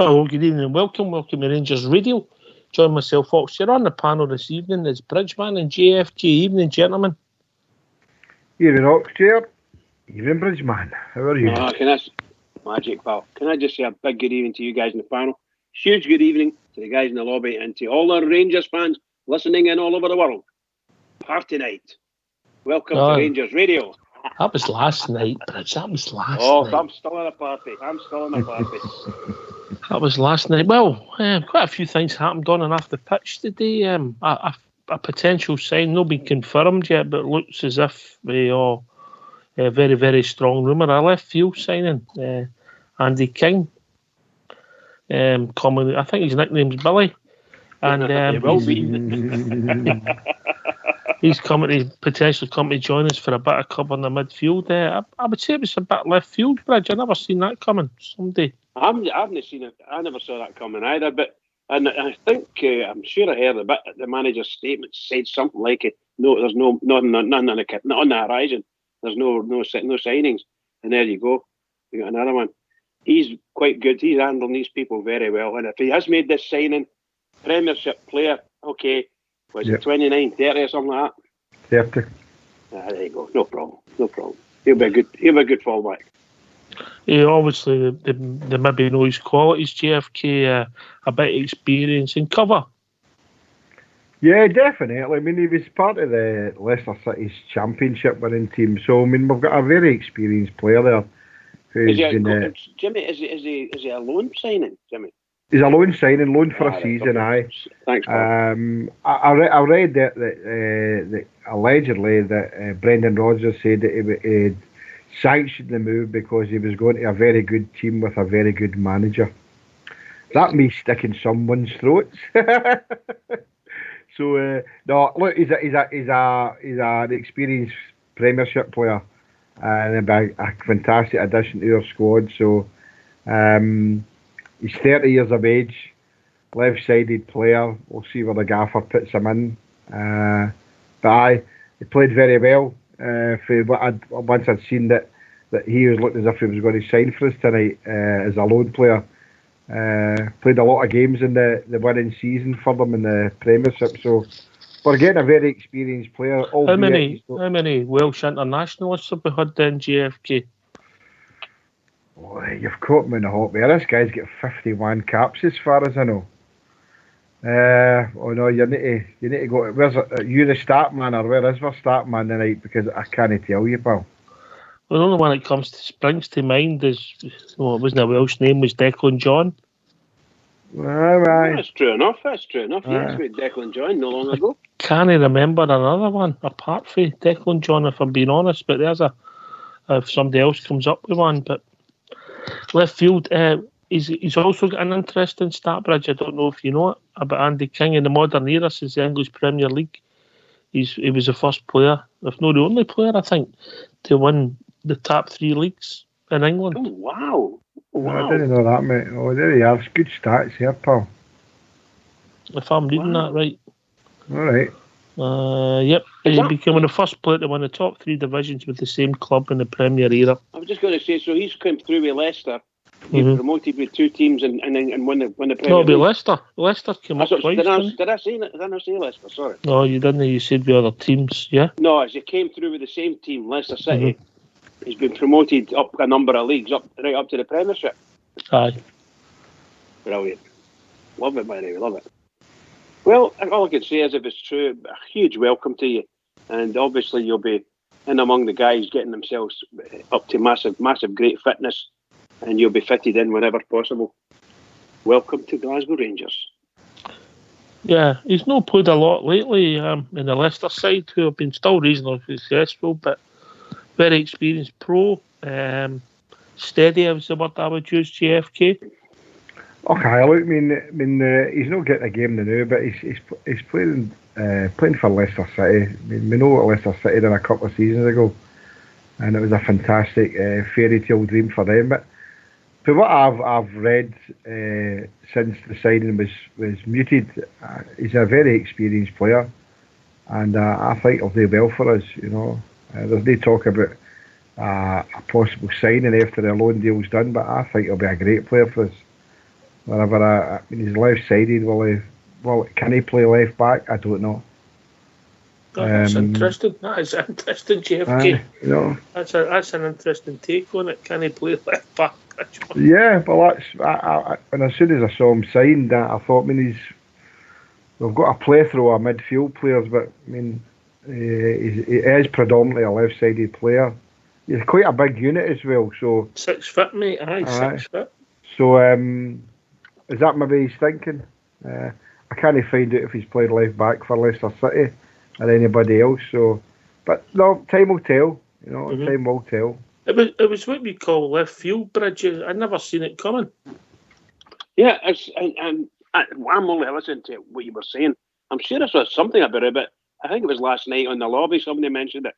Well, good evening and welcome to Rangers Radio. Join myself, Fox. You're on the panel this evening. It's Bridgeman and JFK. Evening, gentlemen. Evening, Ox, Gerrard. Evening, Bridgeman. How are you? Magic, pal. Can I just say a big good evening to you guys in the panel? Huge good evening to the guys in the lobby and to all our Rangers fans listening in all over the world. Party night. Welcome to Rangers Radio. That was last night, Bridge. That was last night. Oh, I'm still in a party. That was last night. Well, quite a few things happened on and off the pitch today. A potential sign, not been confirmed yet, but it looks as if a very, very strong rumour. A left field signing, Andy King. Common, I think his nickname's Billy. And he's potentially coming to join us for a bit of cover in the midfield. I would say it was a bit left field, Bridge. I never seen that coming. Someday. I haven't seen it. I never saw that coming either. But I think I'm sure I heard a bit. The manager's statement said something like it. No, there's nothing on the horizon. There's no signings. And there you go. We got another one. He's quite good. He's handling these people very well. And if he has made this signing, Premiership player, okay. Was it 29, 30 or something like that? 30. There you go. No problem. He'll be a good fallback. Yeah, obviously they maybe know his qualities. JFK, a bit of experience in cover. Yeah, definitely. I mean, he was part of the Leicester City's championship winning team. So I mean, we've got a very experienced player there. Jimmy, is he a loan signing, Jimmy? He's a loan signing, loan for a season. Aye. Thanks, Paul. I read that allegedly that Brendan Rodgers said that he sanctioned the move because he was going to a very good team with a very good manager. That may stick in someone's throats. So no, look, he's an experienced Premiership player and a fantastic addition to our squad. So. He's 30 years of age, left-sided player. We'll see where the gaffer puts him in. But he played very well. Once I'd seen that he was looking as if he was going to sign for us tonight as a loan player. Played a lot of games in the winning season for them in the Premiership. So we're getting a very experienced player. How many Welsh internationalists have we had then, JFK? Oh, you've caught me in the hot there. This guy's got 51 caps as far as I know. Oh no, you need to go. Where's it? You the start man, or where is our start man tonight? Because I can't tell you, pal. Well, the only one that springs to mind is, it wasn't a Welsh name, was Declan John. Right. That's true enough. Yes, with Declan John no long ago. Can't remember another one apart from Declan John, if I'm being honest. But there's if somebody else comes up with one, but. Left field, he's also got an interesting stat, Bridge. I don't know if you know it, about Andy King in the modern era since the English Premier League. He was the first player, if not the only player, I think, to win the top 3 leagues in England. Oh, wow. I didn't know that, mate. Oh, there you are. It's good stats here, pal. If I'm reading that right. All right. Yep, he became the first player to win the top 3 divisions with the same club in the Premier era. I was just going to say, so he's come through with Leicester. He promoted with 2 teams and won the Premier League. No, it'll be Leicester. Leicester came up twice. Did I not say Leicester? Sorry. No, you didn't. You said the other teams, yeah? No, as he came through with the same team, Leicester City. He's been promoted up a number of leagues, right up to the Premiership. Aye. Brilliant. Love it, man. Love it. Well, all I can say is, if it's true, a huge welcome to you. And obviously you'll be in among the guys getting themselves up to massive great fitness, and you'll be fitted in whenever possible. Welcome to Glasgow Rangers. Yeah, he's not played a lot lately in the Leicester side, who have been still reasonably successful, but very experienced pro. Steady is the word I would use, JFK. Okay, look, I mean, he's not getting a game now, but he's playing for Leicester City. I mean, we know what Leicester City did a couple of seasons ago, and it was a fantastic fairy tale dream for them. But for what I've read since the signing was muted, he's a very experienced player, and I think he'll do well for us. You know, there's no talk about a possible signing after the loan deal's done, but I think he'll be a great player for us. Whenever I mean, he's left-sided. Can he play left back? I don't know. That's interesting. That is interesting, JFK. That's an interesting take on it. Can he play left back? Yeah, but and as soon as I saw him signed, I thought, we've got a plethora of midfield players, but I mean, he is predominantly a left-sided player. He's quite a big unit as well. So 6 foot, mate. Aye, 6 foot. So is that maybe he's thinking? I can't find out if he's played left back for Leicester City or anybody else. So, but no, time will tell. Time will tell. It was what we call left field bridge. I'd never seen it coming. Yeah, I'm only listening to what you were saying. I'm sure I saw something about it, but I think it was last night on the lobby. Somebody mentioned it,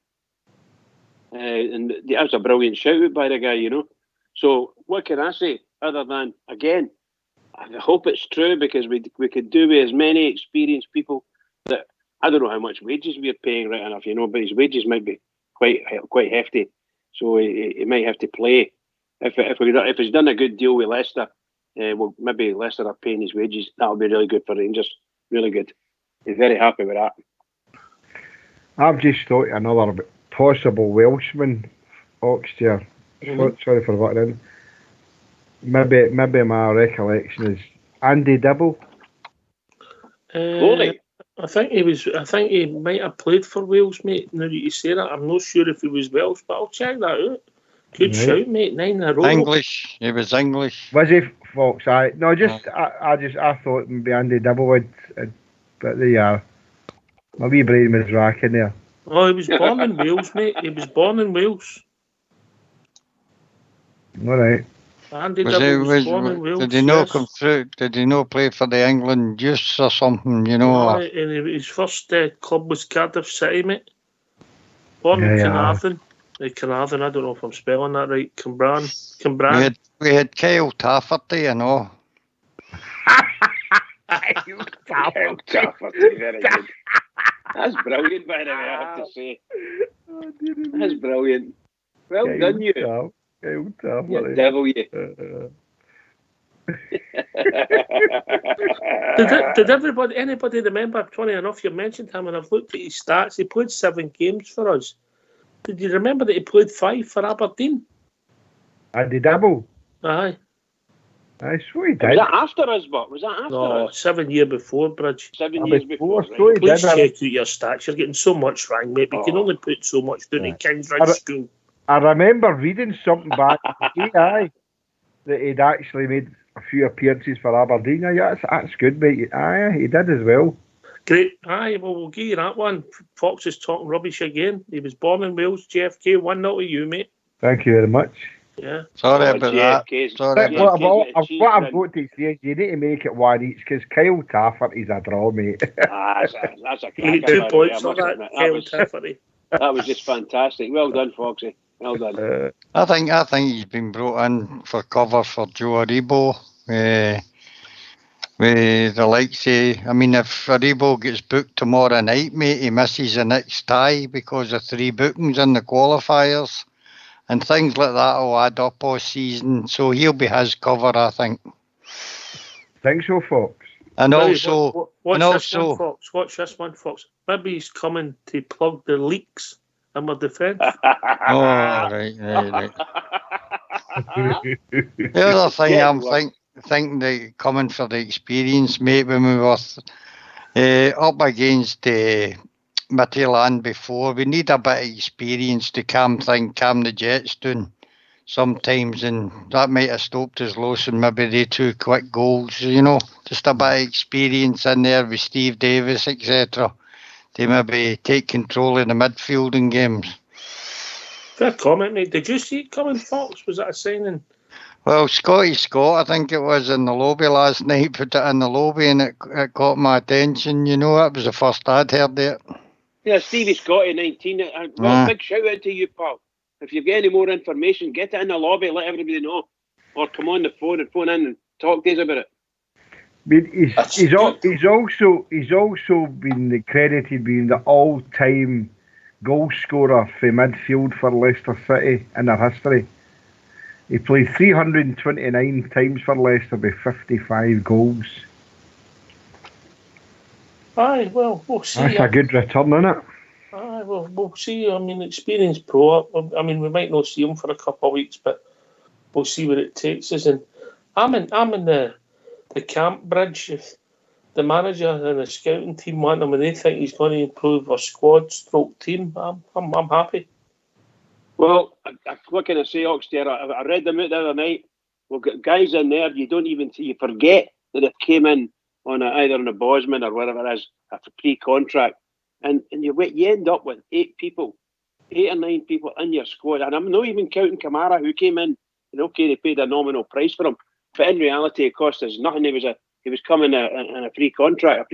and that was a brilliant shout out by the guy. So what can I say other than, again, I hope it's true, because we could do with as many experienced people that, I don't know how much wages we're paying right enough, but his wages might be quite hefty. So he might have to play. If he's done a good deal with Leicester, well, maybe Leicester are paying his wages. That'll be really good for Rangers. Really good. He's very happy with that. I've just thought another possible Welshman, Oxtear. Sorry for butting in. Maybe my recollection is Andy Dibble. I think he might have played for Wales, mate. Now that you say that, I'm not sure if he was Welsh, but I'll check that out. Good shout, mate. 9 in a row. English. He was English. Was he, Fox? I thought maybe Andy Dibble would, but there you are. My wee brain was racking there. Oh, he was born in Wales, mate. He was born in Wales. All right. Andy Dibble was born in Wales. Did he not come through? Did he not play for the England Youths or something? And his first club was Cardiff City, mate. Born in Carnarvon. Carnarvon, I don't know if I'm spelling that right. Cambran. We had Kyle Tafferty, Kyle Tafferty, very good. That's brilliant, by the way, I have to say. That's brilliant. Well done, you. Kyle Tafferty. You devil, you. Did anybody remember, funny enough, you mentioned him, and I've looked at his stats. He played 7 games for us. Did you remember that he played 5 for Aberdeen? Andy Dibble? Aye. I swear he did. Was that after us, but? Was that after us? No, 7 years before, Bridge. 7 years before. Right. Please check out your stats. You're getting so much wrong, mate. We can only put so much down in Kingsbridge School. I remember reading something back that he'd actually made a few appearances for Aberdeen. Yeah, that's good, mate. Aye, he did as well. Great. Aye, well, we'll give you that one. Fox is talking rubbish again. He was born in Wales, JFK. 1-0 to you, mate. Thank you very much. Yeah. Sorry about that. Sorry. What I've got to say is you need to make it 1 each, because Kyle Tafferty's a draw, mate. That's a cracker. 2 points on that, Kyle Tafferty. That was just fantastic. Well done, Foxy. Well done. I think he's been brought in for cover for Joe Aribo. With the likes of, I mean, if Aribo gets booked tomorrow night, mate, he misses the next tie because of 3 bookings in the qualifiers, and things like that will add up all season. So he'll be his cover, I think. Think so, Fox? And Maybe also, watch this one, Fox. Maybe he's coming to plug the leaks in my defence. right. The other thing I'm thinking that coming for the experience, mate, when we were up against Midtjylland before, we need a bit of experience to calm the Jets down sometimes, and that might have stopped us losing maybe the 2 quick goals, just a bit of experience in there with Steve Davis, etc., to maybe take control of the midfielding games. Fair comment, mate. Did you see it coming, Fox? Was that a signing? Well, Scotty Scott, I think it was in the lobby last night, put it in the lobby, and it caught my attention. That was the first I'd heard it. Yeah, Stevie Scotty, 19. Big shout out to you, pal. If you've got any more information, get it in the lobby, let everybody know. Or come on the phone and phone in and talk to us about it. I mean, he's also been credited being the all-time goal scorer for midfield for Leicester City in their history. He played 329 times for Leicester with 55 goals. Aye, well, we'll see. That's a good return, isn't it? Aye, well, we'll see. I mean, experienced pro. I mean, we might not see him for a couple of weeks, but we'll see where it takes us. And I'm in the camp bridge. If the manager and the scouting team want him and they think he's going to improve our squad stroke team, I'm happy. Well, what can I say, Oxter? I read them out the other night. We've got guys in there you don't even see. You forget that they came in on either on a Bosman or whatever it is, a pre-contract. And you end up with 8 or 9 people in your squad. And I'm not even counting Kamara, who came in, and okay, they paid a nominal price for him. But in reality, it cost us nothing. He was coming in a pre-contract.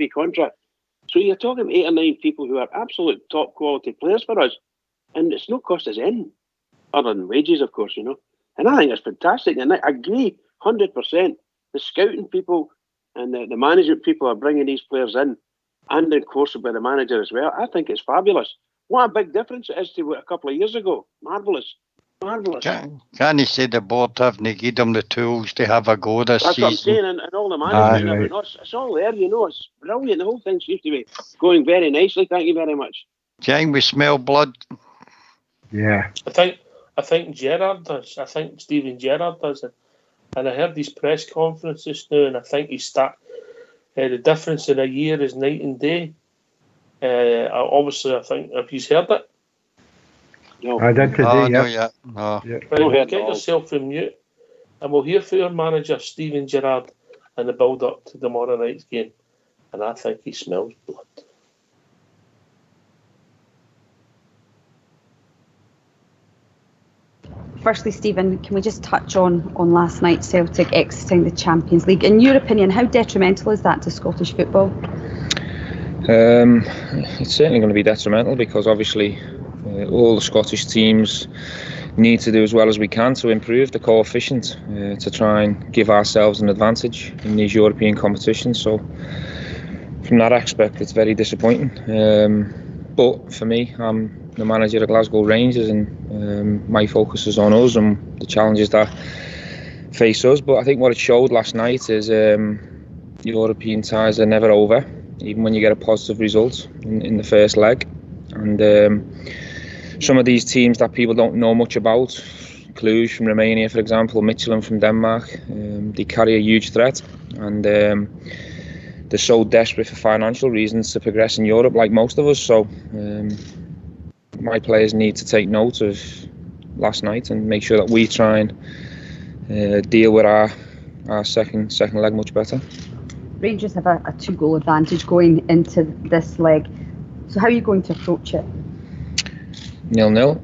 So you're talking 8 or 9 people who are absolute top quality players for us. And it's not cost us anything, other than wages, of course, And I think it's fantastic. And I agree 100%. The scouting people and the management people are bringing these players in, and of course by the manager as well. I think it's fabulous. What a big difference it is to a couple of years ago. Marvellous. Can you say the board haven't given them the tools to have a go this season? That's what I'm saying, and all the management, it's all there, It's brilliant. The whole thing seems to be going very nicely. Thank you very much. Do you think we smell blood? Yeah. I think Gerrard does. I think Steven Gerrard does it. And I heard these press conferences now, and I think the difference in a year is night and day. Obviously, I think, have you heard it? No. I did today, No, yeah. No. Yeah. Right, get yourself from mute, and we'll hear from our manager, Steven Gerrard, in the build-up to tomorrow night's game. And I think he smells blood. Firstly, Stephen, can we just touch on last night, Celtic exiting the Champions League? In your opinion, how detrimental is that to Scottish football? It's certainly going to be detrimental because obviously all the Scottish teams need to do as well as we can to improve the coefficient to try and give ourselves an advantage in these European competitions. So from that aspect, it's very disappointing. But for me, I'm the manager of Glasgow Rangers, and my focus is on us and the challenges that face us. But I think what it showed last night is European ties are never over, even when you get a positive result in the first leg. And some of these teams that people don't know much about, Cluj from Romania, for example, Michelin from Denmark, they carry a huge threat, and they're so desperate for financial reasons to progress in Europe, like most of us. So my players need to take note of last night and make sure that we try and deal with our second leg much better. Rangers have a 2-goal advantage going into this leg. So how are you going to approach it? 0-0,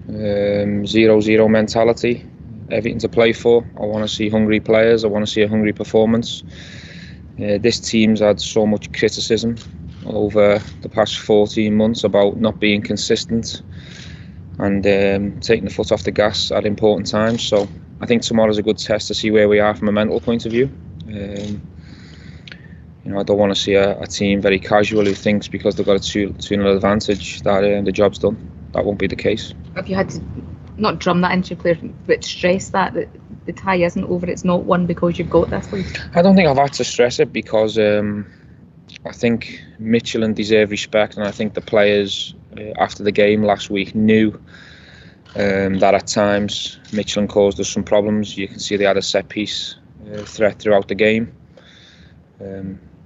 0-0 mentality, everything to play for. I want to see hungry players. I want to see a hungry performance. This team's had so much criticism over the past 14 months about not being consistent and taking the foot off the gas at important times. So I think tomorrow's a good test to see where we are from a mental point of view. I don't want to see a team very casual who thinks because they've got a 2-0 advantage that the job's done. That won't be the case. Have you had to not drum that into your players, but stress that the tie isn't over, it's not won because you've got this lead? I don't think I've had to stress it because I think Michelin deserve respect, and I think the players after the game last week knew that at times Michelin caused us some problems. You can see they had a set piece threat throughout the game.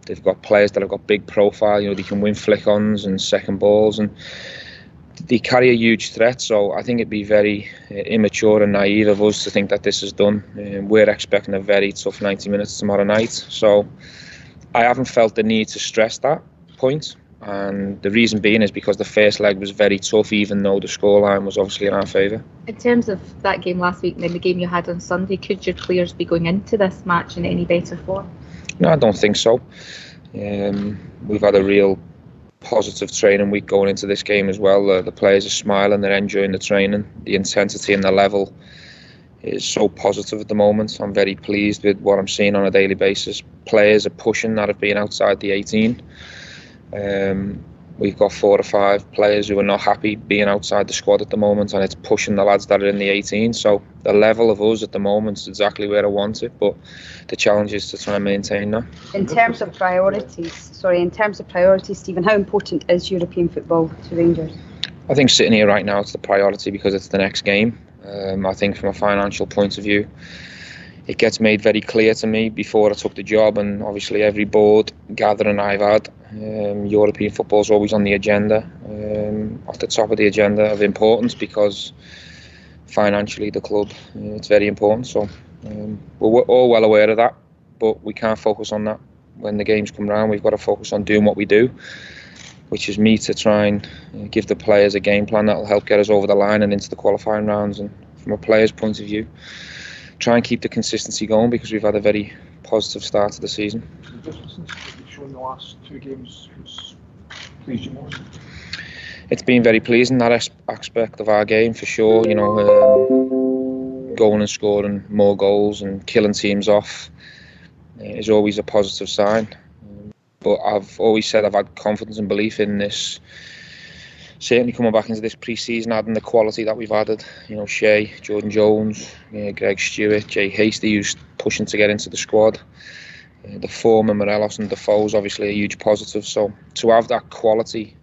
They've got players that have got big profile, they can win flick-ons and second balls, and they carry a huge threat. So I think it'd be very immature and naive of us to think that this is done. We're expecting a very tough 90 minutes tomorrow night. So I haven't felt the need to stress that point. And the reason being is because the first leg was very tough, even though the scoreline was obviously in our favour. In terms of that game last week and then the game you had on Sunday, could your players be going into this match in any better form? No, I don't think so. We've had a real positive training week going into this game as well. The players are smiling, they're enjoying the training. The intensity and the level is so positive at the moment. I'm very pleased with what I'm seeing on a daily basis. Players are pushing that have been outside the 18. we've got 4 or 5 players who are not happy being outside the squad at the moment, and it's pushing the lads that are in the 18. So the level of us at the moment is exactly where I want it, but the challenge is to try and maintain that. In terms of priorities, Stephen, how important is European football to Rangers? I think sitting here right now, it's the priority because it's the next game. I think from a financial point of view, it gets made very clear to me before I took the job, and obviously every board gathering I've had, European football is always on the agenda, off the top of the agenda of importance, because financially the club, it's very important. So we're all well aware of that, but we can't focus on that when the games come round. We've got to focus on doing what we do, which is me to try and give the players a game plan that will help get us over the line and into the qualifying rounds. And from a player's point of view, try and keep the consistency going, because we've had a very positive start to the season. The difference you've shown in the last 2 games has pleased you most? It's been very pleasing, that aspect of our game, for sure. You know, going and scoring more goals and killing teams off is always a positive sign. But I've always said I've had confidence and belief in this. Certainly coming back into this pre-season, adding the quality that we've added, you know, Shea, Jordan Jones, Greg Stewart, Jay Hasty, who's pushing to get into the squad. The form of Morelos and Defoe is obviously a huge positive. So to have that quality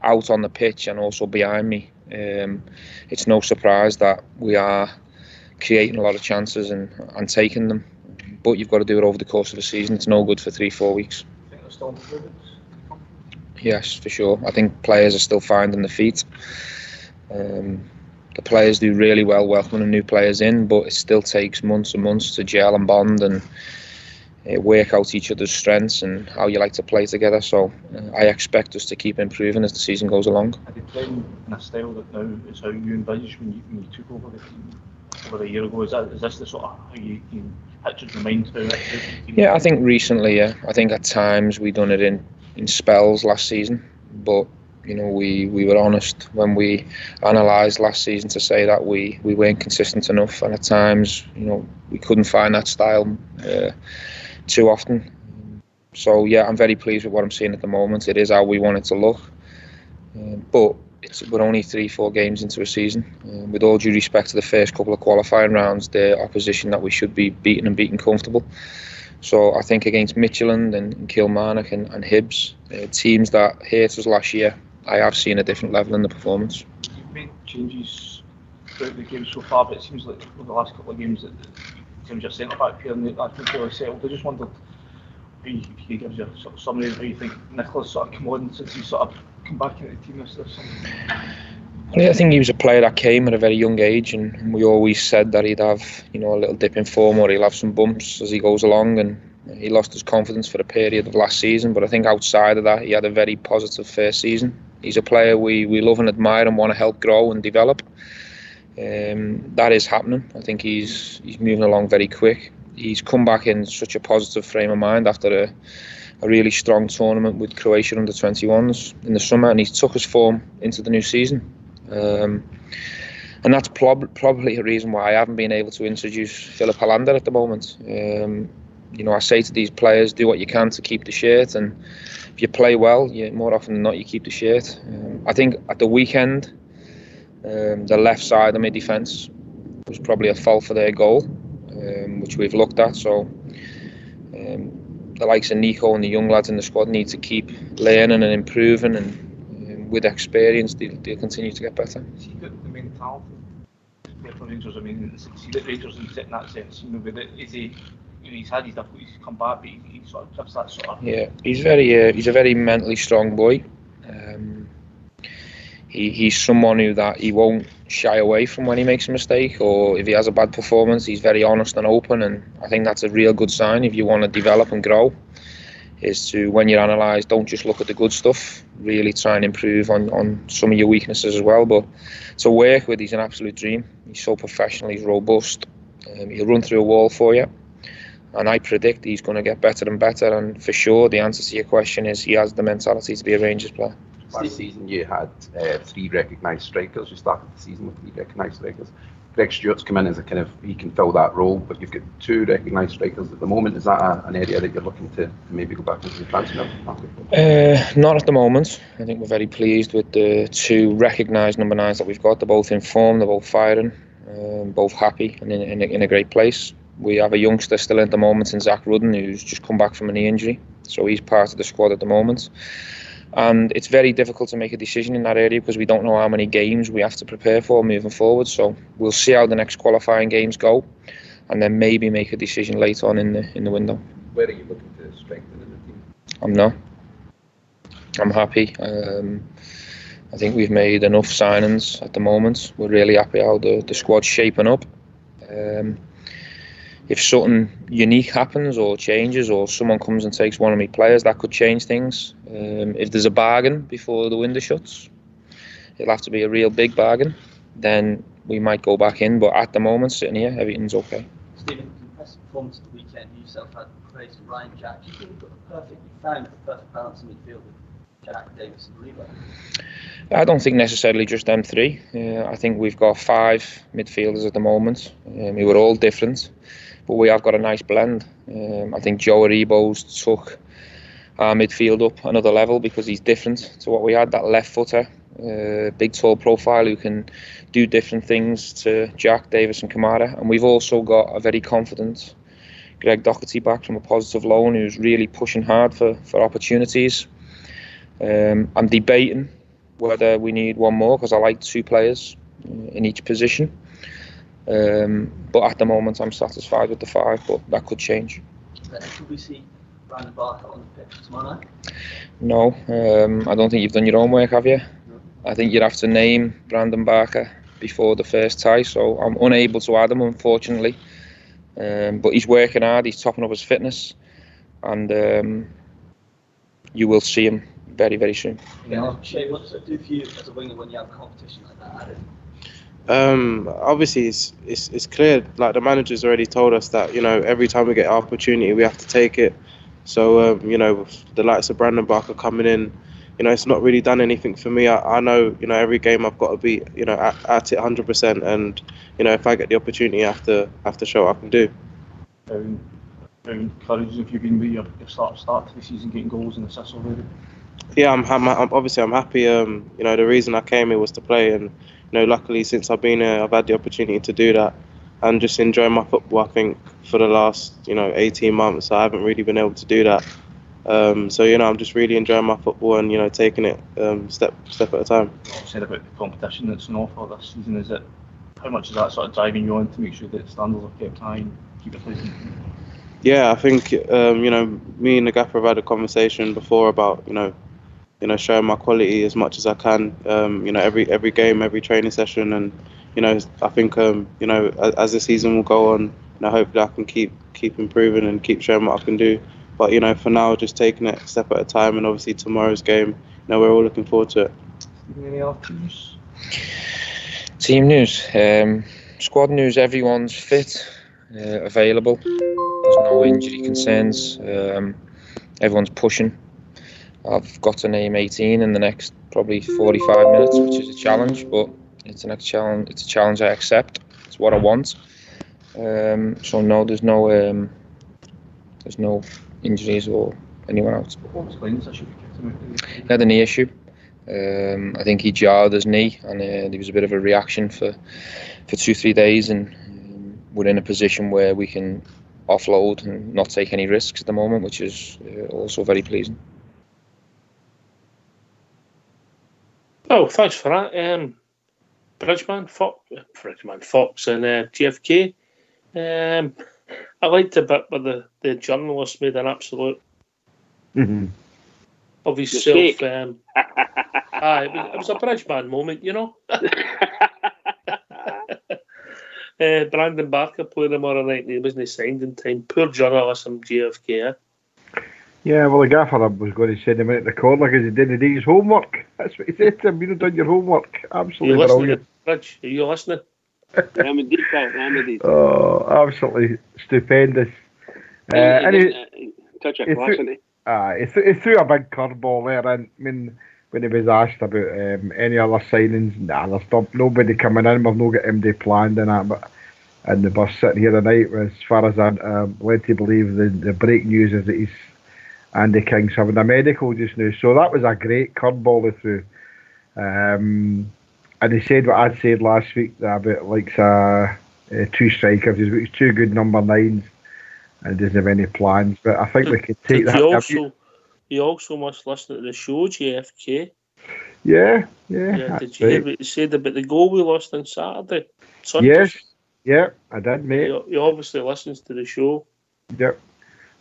out on the pitch and also behind me, it's no surprise that we are creating a lot of chances and taking them. But you've got to do it over the course of the season. It's no good for 3-4 weeks. I think there's still improvements. Yes, for sure. I think players are still finding their feet. The players do really well welcoming new players in, but it still takes months and months to gel and bond and work out each other's strengths and how you like to play together. So I expect us to keep improving as the season goes along. Are they playing in a style that now is how you envisaged when you took over the team over a year ago? Is this the sort of how you pictured the mind through it? Yeah, I think recently, yeah. I think at times we done it in spells last season, but you know, we were honest when we analysed last season to say that we weren't consistent enough, and at times, you know, we couldn't find that style too often. So yeah, I'm very pleased with what I'm seeing at the moment. It is how we want it to look, but we're only 3-4 games into a season. With all due respect to the first couple of qualifying rounds, the opposition that we should be beating comfortable. So I think against Midtjylland and Kilmarnock and Hibs, teams that hurt us last year, I have seen a different level in the performance. You've made changes throughout the game so far, but it seems like over the last couple of games that in terms of your centre-back pair, and that's been fairly settled. I just wondered if you could give us a sort of summary of how you think Nicholas sort of come on since he's sort of come back into the team this summer. I think he was a player that came at a very young age, and we always said that he'd have, you know, a little dip in form or he'll have some bumps as he goes along, and he lost his confidence for a period of last season. But I think outside of that, he had a very positive first season. He's a player we love and admire and want to help grow and develop. That is happening. I think he's moving along very quick. He's come back in such a positive frame of mind after a really strong tournament with Croatia under 21s in the summer, and he's took his form into the new season. And that's probably a reason why I haven't been able to introduce Philip Hollander at the moment. You know, I say to these players, do what you can to keep the shirt, and if you play well, more often than not, you keep the shirt. I think at the weekend, the left side of my defence was probably a fault for their goal, which we've looked at. So the likes of Nico and the young lads in the squad need to keep learning and improving, and with experience, they'll continue to get better. See the mentality for Rangers. I mean, see that Rangers is in that sense. You know, with it, he's had his difficulties, he's come back, but he sort of gives that sort of. Yeah, he's a very mentally strong boy. He's someone he won't shy away from when he makes a mistake, or if he has a bad performance, he's very honest and open, and I think that's a real good sign if you want to develop and grow. Is to, when you analyse, don't just look at the good stuff, really try and improve on some of your weaknesses as well. But to work with, he's an absolute dream. He's so professional, he's robust, he'll run through a wall for you, and I predict he's going to get better and better. And for sure, the answer to your question is he has the mentality to be a Rangers player. Last season you had 3 recognised strikers. You started the season with 3 recognised strikers. Greg Stewart's come in as a kind of, he can fill that role, but you've got 2 recognised strikers at the moment. Is that an area that you're looking to maybe go back into the transfer market? Not at the moment. I think we're very pleased with the 2 recognised number 9s that we've got. They're both in form, they're both firing, both happy and in a great place. We have a youngster still at the moment in Zach Rudden, who's just come back from a knee injury, so he's part of the squad at the moment. And it's very difficult to make a decision in that area because we don't know how many games we have to prepare for moving forward. So we'll see how the next qualifying games go, and then maybe make a decision later on in the window. Where are you looking to strengthen in the team? I'm not. I'm happy. I think we've made enough signings at the moment. We're really happy how the squad's shaping up. If something unique happens or changes, or someone comes and takes one of my players, that could change things. If there's a bargain before the window shuts, it'll have to be a real big bargain, then we might go back in. But at the moment, sitting here, everything's okay. Stephen, impressive performance at the weekend. You yourself had praise for Ryan Jack. You think you found the perfect balance in midfield with Jack, Davis and Reba? I don't think necessarily just them 3. I think we've got 5 midfielders at the moment. We were all different, but we have got a nice blend. I think Joe Aribo's took our midfield up another level because he's different to what we had. That left footer, big tall profile who can do different things to Jack, Davis and Kamara. And we've also got a very confident Greg Doherty back from a positive loan who's really pushing hard for opportunities. I'm debating whether we need one more because I like 2 players in each position. But at the moment I'm satisfied with the 5, but that could change. Could we see Brandon Barker on the pitch tomorrow night? No, I don't think you've done your own work, have you? No. I think you'd have to name Brandon Barker before the first tie, so I'm unable to add him, unfortunately. But he's working hard, he's topping up his fitness, and you will see him very, very soon. Yeah. Shay, what does it do for you as a winger when you have competition like that added? Obviously it's clear, like the manager's already told us that, every time we get an opportunity we have to take it. So with the likes of Brandon Barker coming in, it's not really done anything for me. I know, every game I've got to be, at it 100%, and if I get the opportunity I have to show what I can do. Encouraging if you've been with your start to the season, getting goals and assists already. Yeah, I'm happy. The reason I came here was to play, and luckily since I've been here, I've had the opportunity to do that, and just enjoy my football. I think for the last 18 months, I haven't really been able to do that. So I'm just really enjoying my football and taking it step at a time. You said about the competition that's on offer this season. Is it, how much is that sort of driving you on to make sure that standards are kept high and keep it pleasant? Yeah, I think me and the gaffer have had a conversation before about showing my quality as much as I can. Every game, every training session, and I think as the season will go on, hopefully I can keep improving and keep showing what I can do. But for now, just taking it a step at a time, and obviously tomorrow's game, we're all looking forward to it. Any other news? Team news, squad news. Everyone's fit, available. There's no injury concerns. Everyone's pushing. I've got to name 18 in the next probably 45 minutes, which is a challenge, but it's a challenge I accept. It's what I want. So no, there's no injuries or anyone else. What was Glenn's issue? He had a knee issue. I think he jarred his knee, and there was a bit of a reaction for 2-3 days, and we're in a position where we can offload and not take any risks at the moment, which is also very pleasing. Oh, thanks for that. Bridgeman, Fox and GFK. I liked the bit where the journalist made an absolute of himself. It was a Bridgeman moment, Brandon Barker played tomorrow night and he wasn't signed in time. Poor journalist from GFK. Yeah, well, the gaffer was going to send him out in the corner because he didn't do his homework. That's what he said to him. You done your homework. Absolutely brilliant. Rich, are you listening? I'm indeed. Oh, absolutely stupendous. Touch of class, isn't he? He threw a big curveball there, and I mean, when he was asked about any other signings, there's nobody coming in. We've not got MD planned and that, but and the bus sitting here tonight, as far as I'm led to believe, the break news is that he's Andy King's having a medical just now. So that was a great curveball he threw. And he said what I'd said last week about like two strikers. He's got his two good number 9s and doesn't have any plans. But I think we could take that. You also must listen to the show, JFK. Yeah. Did you hear what he said about the goal we lost on Saturday? Sunday? Yes. Yeah, I did, mate. He obviously listens to the show. Yep.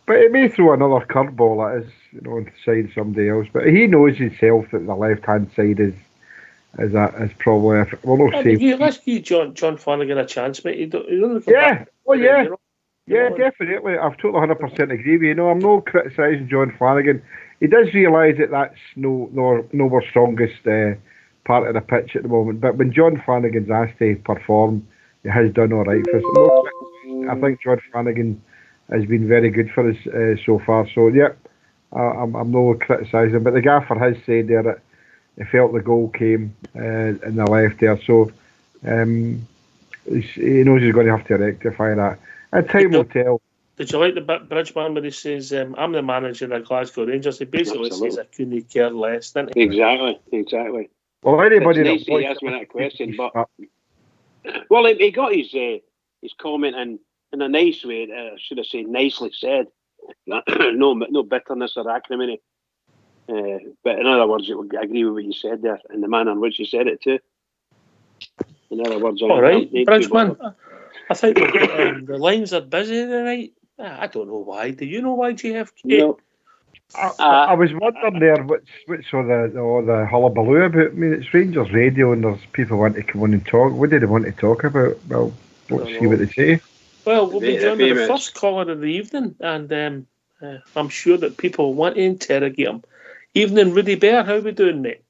But he may throw another curveball at us, on the side of somebody else. But he knows himself that the left-hand side is probably... Let's give John Flanagan a chance, mate. Definitely. I've totally 100% agree with you. I'm not criticising John Flanagan. He does realise that that's no our strongest part of the pitch at the moment. But when John Flanagan's asked to perform, he has done all right for us. I think John Flanagan has been very good for us so far. So, I'm not criticising. But the gaffer has said there that he felt the goal came in the left there. So, he knows he's going to have to rectify that. And time will tell. Did you like the Bridgeman when he says, I'm the manager of the Glasgow Rangers? He basically says, I couldn't care less, didn't he? Exactly. Well, anybody it's nice he asked me that question, but... Well, he got his comment in a nice way, should I say, nicely said. No bitterness or acrimony. But in other words, I agree with what you said there, and the manner in which you said it too. In other words, all right, Bridgeman. I think the lines are busy tonight. I don't know why. Do you know why, JFK? No. I was wondering there which were the hullabaloo about. I mean, it's Rangers Radio and there's people want to come on and talk. What do they want to talk about? Well, let's see what they say. Well, we'll be joining the first caller of the evening, and I'm sure that people want to interrogate him. Evening, Rudy Bear. How are we doing, mate?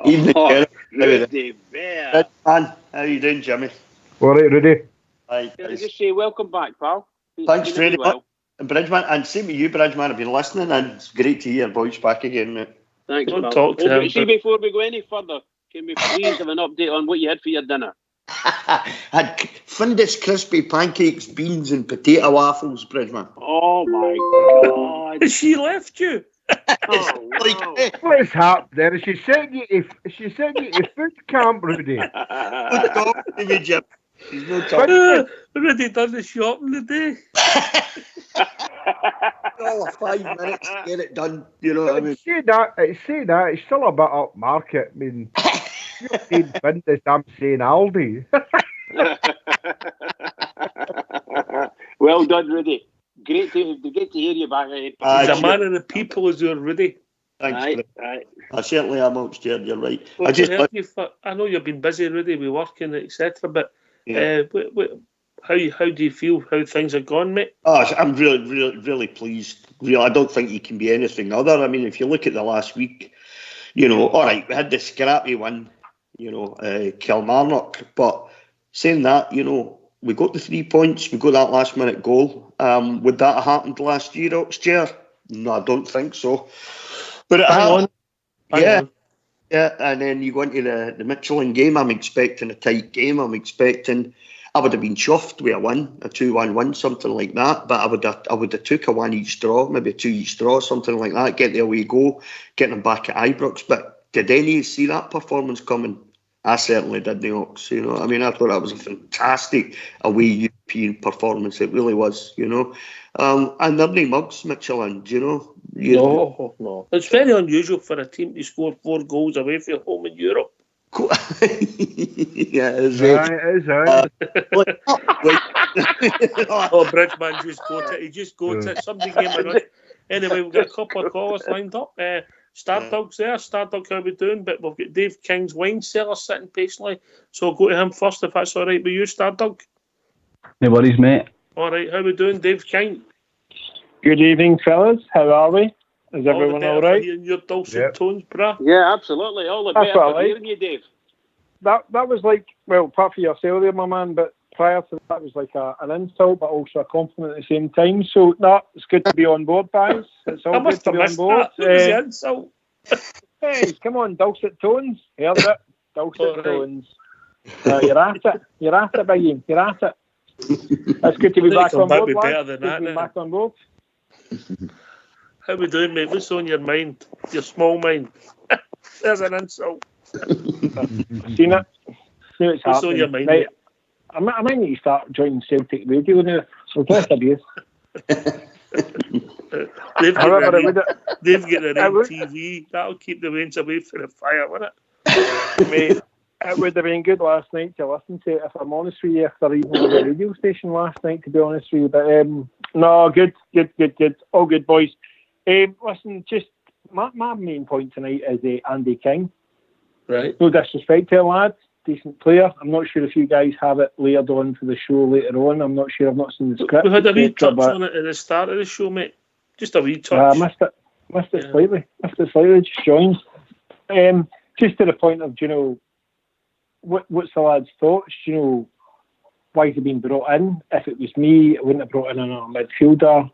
Evening, Rudy Bear. Man, how are you doing, Jimmy? All right, Rudy. Can I just say welcome back, pal? Thanks very much, Bridgeman, and same with you, Bridgeman. I've been listening, and it's great to hear your voice back again, mate. Thanks, Don't pal. talk to him. See, before we go any further, can we please have an update on what you had for your dinner? Had Findus crispy pancakes, beans, and potato waffles, Bridgeman. Oh my God! She left you. What's happened there? She sent you to food camp, Rudy. She's no talking. Rudy done the shopping today. All 5 minutes to get it done. You know what I mean? Say that. It's still a bit up market. I mean, you're saying Findus, I'm saying Aldi. Well done, Rudy. Great to hear you back. He's a man of the people, is your Rudy. Thanks. Aye. I certainly am upstairs. You're right. Well, I know you've been busy, Rudy, with working, etc. But how do you feel? How things are gone, mate? Oh, I'm really pleased. I don't think you can be anything other. I mean, if you look at the last week, all right, we had the scrappy one, Kilmarnock. But saying that, we got the 3 points. We got that last minute goal. Would that have happened last year, Oxchair? No, I don't think so. But it happened. Yeah, and then you go into the Michelin game. I'm expecting a tight game. I would have been chuffed with a 2-1 win, something like that. But I would have took a 1 each draw, maybe a 2 each draw, something like that. Get the away goal, get them back at Ibrox. But did any see that performance coming? I certainly did, the Ox. I thought that was a fantastic away European performance. It really was, And they're no mugs, Michelin, No. It's very unusual for a team to score 4 goals away from home in Europe. Yeah, it is. Bridgeman just got it. He just got it. Somebody gave him a run. Anyway, we've got a couple of callers lined up. Stardog's there. Stardog, how we doing? But we've got Dave King's wine cellar sitting patiently. So I'll go to him first if that's all right with you, Stardog. No worries, mate. All right, how we doing, Dave King? Good evening, fellas. How are we? Is everyone all right? Hearing your dulcet tones, brah. Yeah, absolutely. All the better for hearing you, Dave. That was like, well, apart from yourself there, my man, but prior to that was like an insult, but also a compliment at the same time. So, it's good to be on board, guys. It's all good to be on board. That was the insult. Hey, come on, dulcet tones. Heard it. Dulcet tones. You're at it. You're at it, Biggie. You're at it. That's good to be back on board, lads. Good to be back on board. How we doing, mate? What's on your mind? Your small mind. There's an insult. I've seen it. What's happening. On your mind, mate? I might need to start joining Celtic Radio now. So that's abuse. They've got their own TV. That'll keep the rains away from the fire, won't it? Mate, it would have been good last night to listen to, if I'm honest with you, after even the radio station last night, to be honest with you. But no, good. All good, boys. Listen, just my main point tonight is Andy King. Right. No disrespect to the lad, decent player. I'm not sure if you guys have it layered on for the show later on. I'm not sure. I've not seen the script. We had a wee touch on it at the start of the show, mate. Just a wee touch. I missed it slightly. Just joined. Just to the point of, what's the lad's thoughts? Why has he been brought in? If it was me, I wouldn't have brought in another midfielder.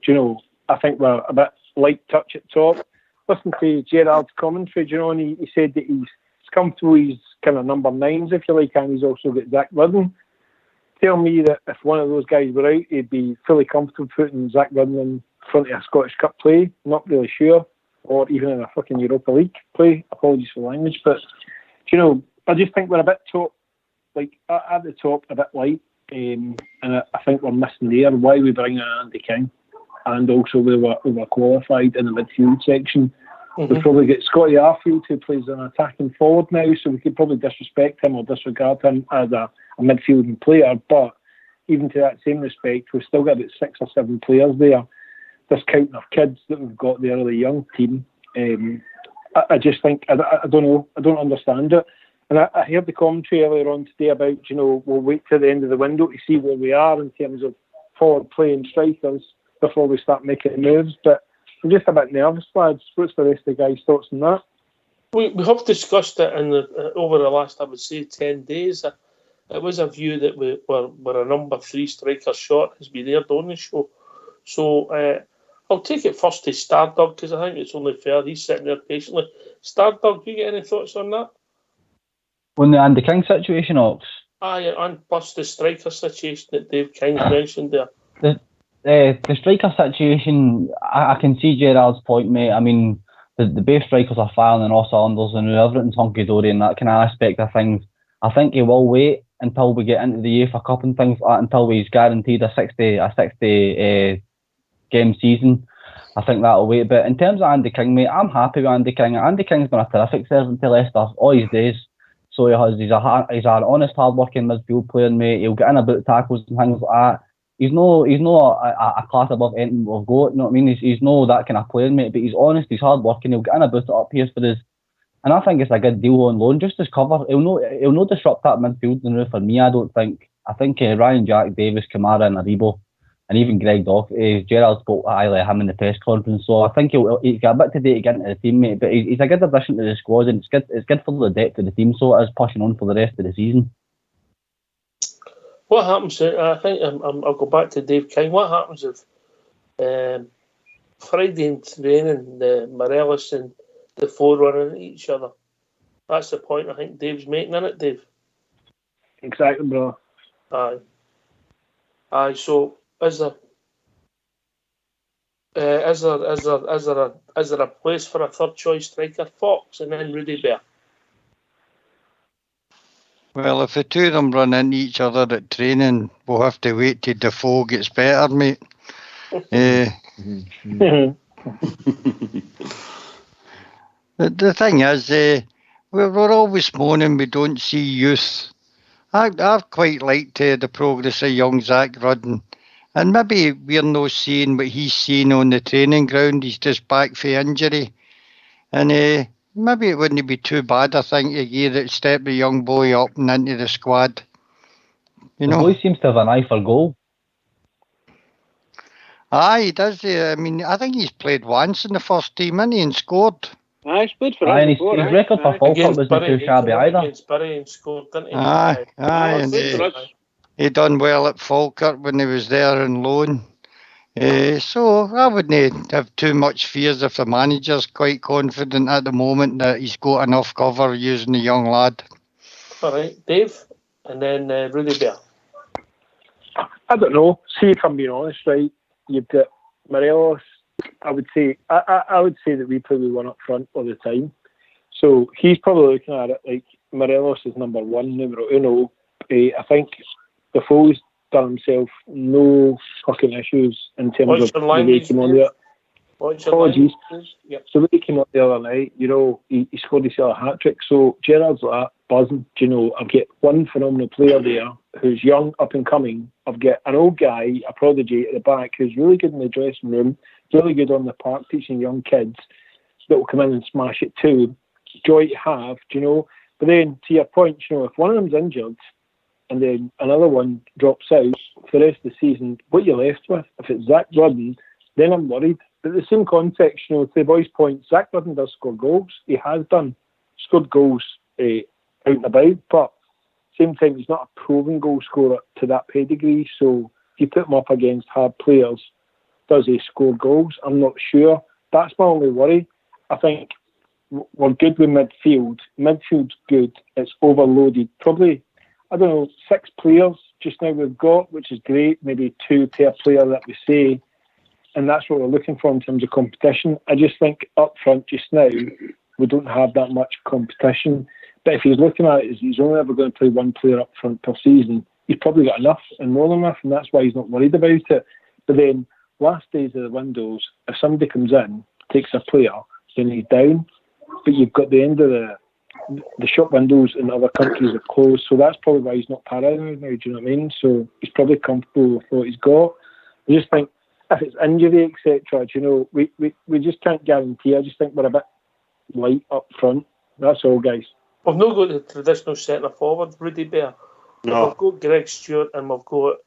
I think we're a bit light touch at top. Listen to Gerrard's commentary, and he said that he's comfortable. He's kind of number 9s, if you like, and he's also got Zach Rudden. Tell me that if one of those guys were out, he'd be fully comfortable putting Zach Rudden in front of a Scottish Cup play. Not really sure, or even in a fucking Europa League play. Apologies for the language, but I just think we're a bit top, like at the top, a bit light, and I think we're missing there. Why we bring in Andy King, and also we were qualified in the midfield section. Mm-hmm. We've probably got Scotty Arfield, who plays an attacking forward now, so we could probably disrespect him or disregard him as a midfielding player. But even to that same respect, we've still got about 6 or 7 players there, discounting our kids that we've got there, the young team. I just think, I don't know, I don't understand it. And I heard the commentary earlier on today about, we'll wait till the end of the window to see where we are in terms of forward playing strikers before we start making moves. But I'm just a bit nervous, lads. What's the rest of the guys' thoughts on that? We have discussed it over the last, I would say, 10 days. It was a view that we're a number 3 striker short, as we aired on the show. So I'll take it first to Stardog, because I think it's only fair. He's sitting there patiently. Stardog, do you get any thoughts on that? On the Andy King situation, Ox? Aye, and plus the striker situation that Dave King mentioned there. The striker situation, I can see Gerrard's point, mate. I mean, the base strikers are firing on all cylinders and everything's hunky-dory in that kind of aspect of things. I think he will wait until we get into the UEFA Cup and things like that, until he's guaranteed a 60 game season. I think that'll wait. But in terms of Andy King, mate, I'm happy with Andy King. Andy King's been a terrific servant to Leicester all his days. So he's an honest, hard-working midfield player, mate. He'll get in about tackles and things like that. He's no a class above anything we've got, you know what I mean? He's no that kind of player, mate, but he's honest, he's hard working, he'll get in a boot up here for us. And I think it's a good deal on loan, just as cover. He'll no disrupt that midfield now for me, I don't think. I think Ryan Jack, Davis, Kamara and Aribo, and even Greg Docherty, Gerrard spoke highly of him in the press conference, so I think he's got a bit today to get into the team, mate, but he's a good addition to the squad, and it's good for the depth of the team, so it is pushing on for the rest of the season. What happens? I think I'll go back to Dave King. What happens if Friday in training, the Morelos and the 4 running at each other? That's the point I think Dave's making, isn't it, Dave? Exactly, bro. Aye. So is there a place for a third choice striker, Fox, and then Rudy Bear? Well, if the two of them run into each other at training, we'll have to wait till Defoe gets better, mate. The thing is, we're always moaning we don't see youth. I've quite liked the progress of young Zach Rudden. And maybe we're not seeing what he's seen on the training ground. He's just back for injury. And maybe it wouldn't be too bad, I think, a year that step the young boy up and into the squad. The boy seems to have an eye for goal. Aye, he does. I mean, I think he's played once in the first team, hasn't he, and scored. Aye, he's played for us before. His record for Falkirk wasn't too shabby either. Against Bury and scored, didn't he? Aye. And he done well at Falkirk when he was there on loan. So I wouldn't have too much fears if the manager's quite confident at the moment that he's got enough cover using the young lad. All right, Dave, and then Rudy Bear. I don't know. See, if I'm being honest, right, you've got Morelos. I would say that we play with one up front all the time. So he's probably looking at it like Morelos is number one, numero uno. I think Defoe's done himself no fucking issues in terms of the way he came on there. Apologies. Yep. So when he came up the other night, you know, he scored his hat trick. So Gerrard's like that, buzzing. You know, I've got one phenomenal player there who's young, up and coming. I've got an old guy, a prodigy at the back who's really good in the dressing room, really good on the park teaching young kids that will come in and smash it too. Joy to have, you know. But then to your point, you know, if one of them's injured and then another one drops out for the rest of the season, what you're left with, if it's Zach Rudden, then I'm worried. But the same context, you know, to the boys' point, Zach Rudden does score goals. He has done. Scored goals out and about, but same time, he's not a proven goal scorer to that pedigree. So if you put him up against hard players, does he score goals? I'm not sure. That's my only worry. I think we're good with midfield. Midfield's good. It's overloaded. Probably, I don't know, 6 players just now we've got, which is great. Maybe 2 per player that we say. And that's what we're looking for in terms of competition. I just think up front just now, we don't have that much competition. But if he's looking at it, he's only ever going to play one player up front per season. He's probably got enough and more than enough, and that's why he's not worried about it. But then, last days of the windows, if somebody comes in, takes a player, then he's down. But you've got the end of the shop windows in other countries are closed, so that's probably why he's not paranoid now, do you know what I mean? So he's probably comfortable with what he's got. I just think, if it's injury, etc., you know, we just can't guarantee. I just think we're a bit light up front. That's all, guys. We've not got the traditional centre forward, Rudy Bear. No. We've got Greg Stewart and we've got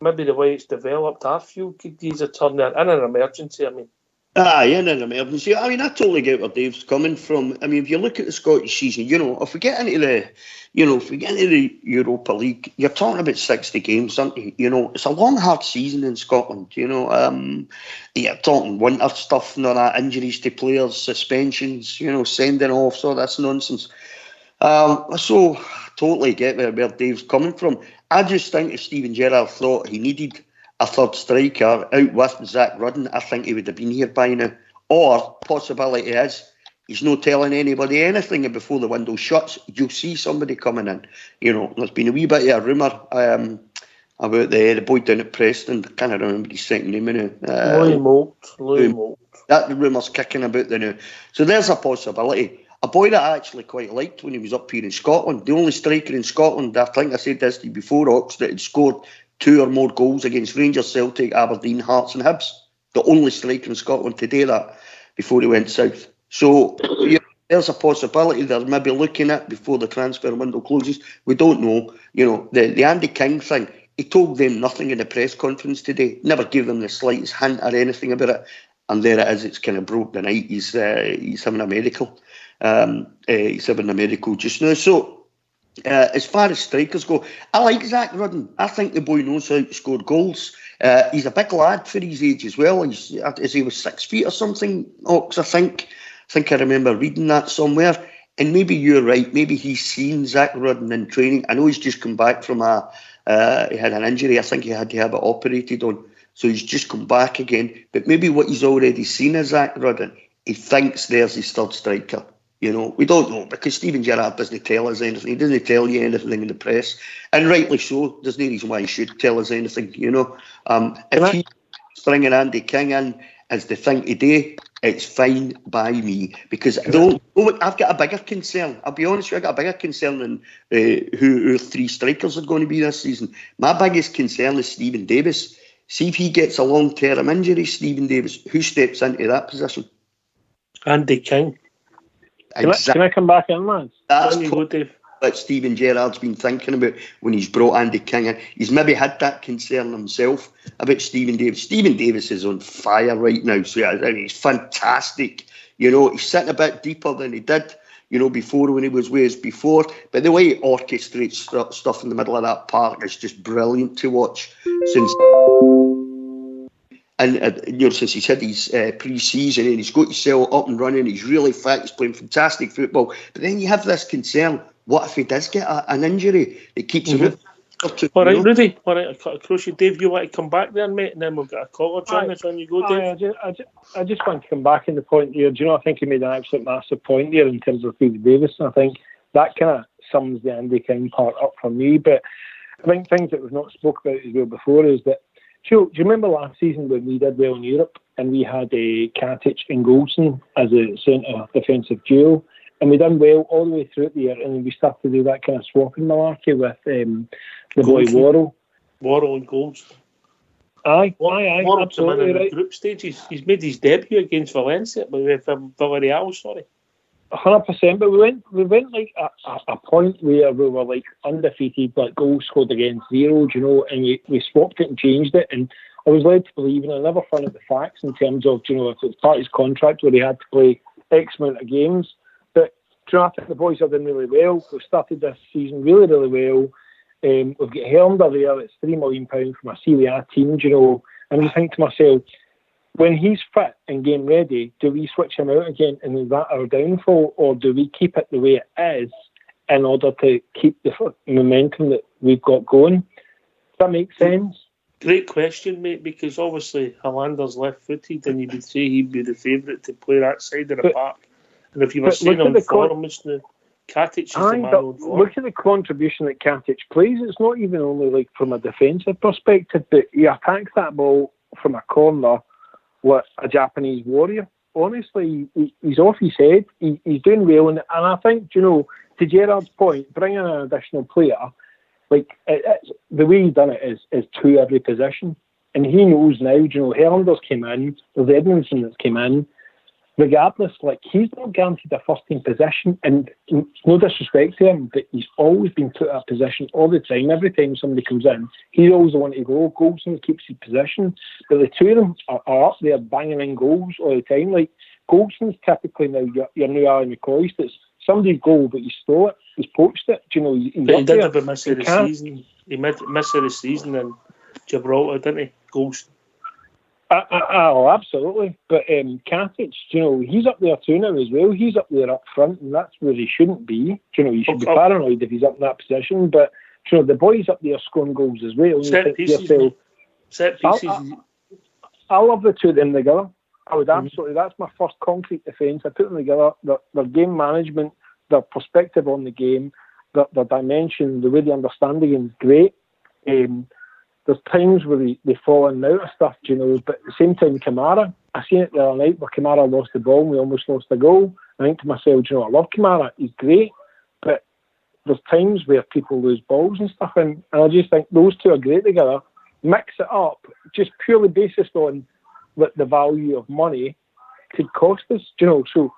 maybe the way it's developed. Arfield could use a turn there in an emergency, I mean. In an emergency. I mean, I totally get where Dave's coming from. I mean, if you look at the Scottish season, you know, if we get into the Europa League, you're talking about 60 games, aren't you? You know, it's a long, hard season in Scotland, you know. You're talking winter stuff and all that, injuries to players, suspensions, you know, sending off, so that's nonsense. So I totally get where Dave's coming from. I just think if Steven Gerrard thought he needed a third striker out with Zach Rudden, I think he would have been here by now. Or possibility is he's not telling anybody anything, and before the window shuts, you'll see somebody coming in. You know, there's been a wee bit of a rumour about the boy down at Preston. I can't remember his second name now. Louis Moult. That rumour's kicking about the now. So there's a possibility. A boy that I actually quite liked when he was up here in Scotland. The only striker in Scotland, I think I said this to you before, Ox, that had scored 2 or more goals against Rangers, Celtic, Aberdeen, Hearts and Hibs. The only striker in Scotland to do that before he went south. So there's a possibility they're maybe looking at before the transfer window closes. We don't know. You know, the Andy King thing, he told them nothing in the press conference today. Never gave them the slightest hint or anything about it. And there it is, it's kind of broke the night. He's having a medical. He's having a medical just now. So, as far as strikers go, I like Zach Rudden. I think the boy knows how to score goals. He's a big lad for his age as well. He was 6 feet or something, Ox, I think. I remember reading that somewhere. And maybe you're right. Maybe he's seen Zach Rudden in training. I know he's just come back from he had an injury. I think he had to have it operated on. So he's just come back again. But maybe what he's already seen is Zach Rudden, he thinks there's his third striker. You know, we don't know because Steven Gerrard doesn't tell us anything. He doesn't tell you anything in the press, and rightly so. There's no reason why he should tell us anything. You know, if he's bringing Andy King in as the thing to do, it's fine by me because I've got a bigger concern. I'll be honest with you, I've got a bigger concern than who 3 strikers are going to be this season. My biggest concern is Stephen Davis. See if he gets a long-term injury, Stephen Davis, who steps into that position? Andy King. Can I come back in, man? That's what Steven Gerrard's been thinking about when he's brought Andy King in. He's maybe had that concern himself about Stephen Davis. Stephen Davis is on fire right now, so he's fantastic. You know, he's sitting a bit deeper than he did, you know, before when he was with us before. But the way he orchestrates stuff in the middle of that park is just brilliant to watch. And since he's had his pre-season and he's got himself up and running, he's really fit, he's playing fantastic football. But then you have this concern: what if he does get an injury that keeps him out? All right, Rudy. All right, I cut across you. Dave, you want to come back there, mate, and then we'll get a caller join us on you go, Dave. I just want to come back in the point here. Do you know, I think he made an absolute massive point here in terms of Steve Davis. And I think that kind of sums the Andy King part up for me. But I think things that we've not spoke about as well before is that, do you remember last season when we did well in Europe and we had Katic and Goldson as a centre defensive duo, and we done well all the way through the year, and then we started to do that kind of swapping malarkey with the boy Worrell. Worrell and Goldson. Aye, Worrell absolutely in right. the group stages. He's made his debut against Valencia, but with Villarreal, sorry. 100%, but we went like a point where we were like undefeated, like goals scored against 0, you know, and we swapped it and changed it, and I was led to believe, and I never found out the facts in terms of, you know, if it's part of his contract where he had to play X amount of games. But you know, I think the boys are doing really well. We've started this season really, really well. We've got Hernder there. It's £3 million from a Serie A team, you know, and I think to myself, when he's fit and game ready, do we switch him out again and is that our downfall, or do we keep it the way it is in order to keep the momentum that we've got going? Does that make sense? Great question, mate, because obviously Hollander's left-footed and you would say he'd be the favourite to play that side of the park. And if you were saying on form, it's now Katic is the man on form. Look at the contribution that Katic plays. It's not even only like from a defensive perspective, but he attacks that ball from a corner like a Japanese warrior. Honestly, he's off his head. He's doing well, and I think, you know, to Gerrard's point, bringing an additional player, like the way he's done it is to every position, and he knows now. You know, Herlander's came in, there's Edmondson that's came in. Regardless, like, he's not guaranteed a first team position, and no disrespect to him, but he's always been put in a position all the time. Every time somebody comes in, he's always the one to go. Goldson keeps his position, but the two of them are up there banging in goals all the time. Like, Goldson's typically now your new Alan McCoy. It's somebody's goal, but he stole it, he's poached it. Do you know, he's but he did have a miss of the season. He missed the season in Gibraltar, didn't he? Goldston. Oh, absolutely. But Katic, you know, he's up there too now as well. He's up there up front, and that's where he shouldn't be. You know, he should be paranoid if he's up in that position. But, you know, the boys up there scoring goals as well. Set pieces. I love the two of them together. I would absolutely. That's my first concrete defence. I put them together. Their game management, their perspective on the game, their dimension, the way they understand the game is great. There's times where they fall in and out of stuff, you know, but at the same time, Kamara, I seen it the other night where Kamara lost the ball and we almost lost the goal. I think to myself, you know, I love Kamara, he's great, but there's times where people lose balls and stuff, and I just think those two are great together. Mix it up, just purely based on the value of money could cost us, you know, so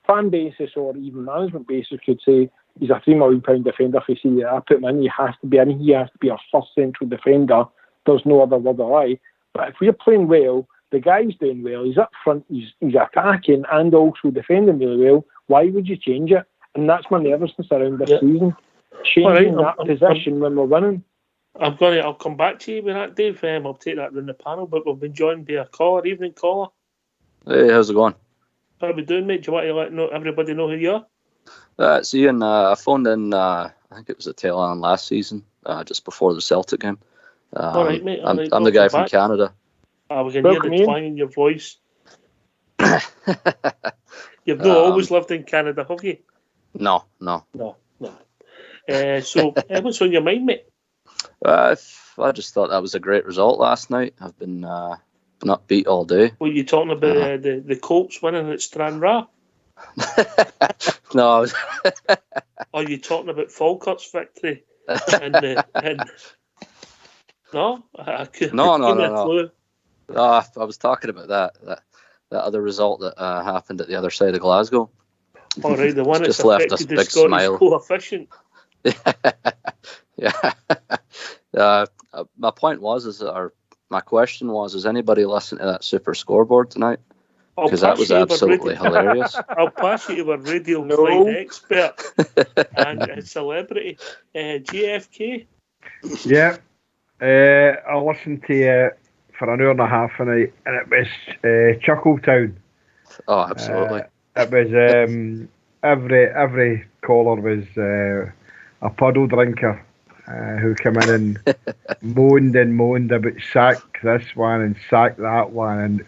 fan basis or even management basis could say, he's a £3 million defender. If you see I put him in, he has to be in. He has to be our first central defender. There's no other word of lie. But if we're playing well, the guy's doing well. He's up front. He's attacking and also defending really well. Why would you change it? And that's my nervousness around this season. Changing that position when we're winning. I'll come back to you with that, Dave. I'll take that in the panel. But we've been joined by a caller. Evening, caller. Hey, how's it going? How are we doing, mate? Do you want to let everybody know who you are? It's Ian. I phoned in, I think it was the tail end last season, just before the Celtic game. All right, mate. I'm the guy from Canada. We can hear the twang in your voice. You've not always lived in Canada, have you? No. So, what's on your mind, mate? I just thought that was a great result last night. I've been upbeat all day. Were you talking about the Colts winning at Stranraer? No. Are you talking about Falkirk's victory? No. No. I was talking about that other result that happened at the other side of Glasgow. All right, the one just that's left us affected a the big Scottish smile. coefficient. Yeah. My point was, my question was, is anybody listening to that super scoreboard tonight? Because that was absolutely hilarious. I'll pass you to a radio flight expert and a celebrity, JFK. Yeah, I listened to for an hour and a half a night, and it was Chuckletown. Oh, absolutely. It was every caller was a puddle drinker who came in and moaned about sack this one and sack that one, and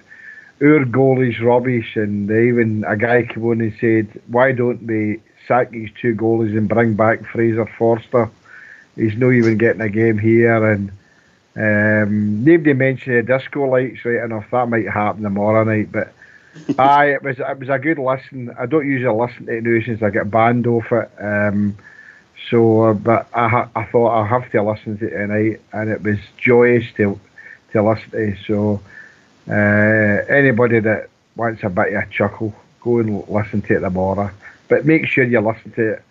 our goalie's rubbish, and even a guy came on and said, why don't we sack these 2 goalies and bring back Fraser Forster? He's not even getting a game here, and nobody mentioned the disco lights right enough. That might happen tomorrow night, but it was a good listen. I don't usually listen to it now since I get banned off it. But I thought I'll have to listen to it tonight, and it was joyous to listen to. So anybody that wants a bit of a chuckle, go and listen to it tomorrow. But make sure you listen to it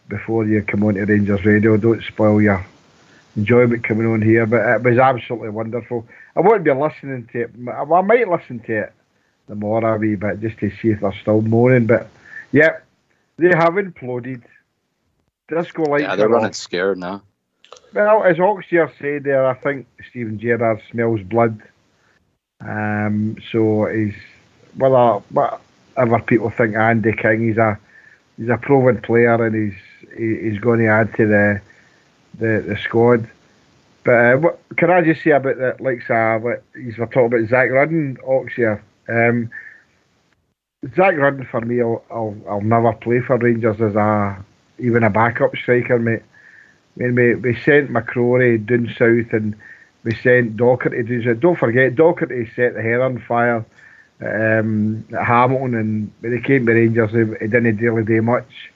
before you come on to Rangers Radio. Don't spoil your enjoyment coming on here. But it was absolutely wonderful. I won't be listening to it. I might listen to it tomorrow a wee bit just to see if they're still moaning. But yeah, they have imploded. Disco lights. Yeah, they're running scared now. Well, as Oxia said there, I think Stephen Gerrard smells blood. So he's whatever people think Andy King, he's a proven player, and he's going to add to the squad. But what can I just say about that? Like he's talking about Zach Rudden, Oxia. Zach Rudden for me, I'll never play for Rangers as even a backup striker, mate. I mean, we sent McCrory down south, and we sent Docherty down south. Don't forget, Docherty set the hair on fire at Hamilton, and when he came to Rangers, he didn't really do much,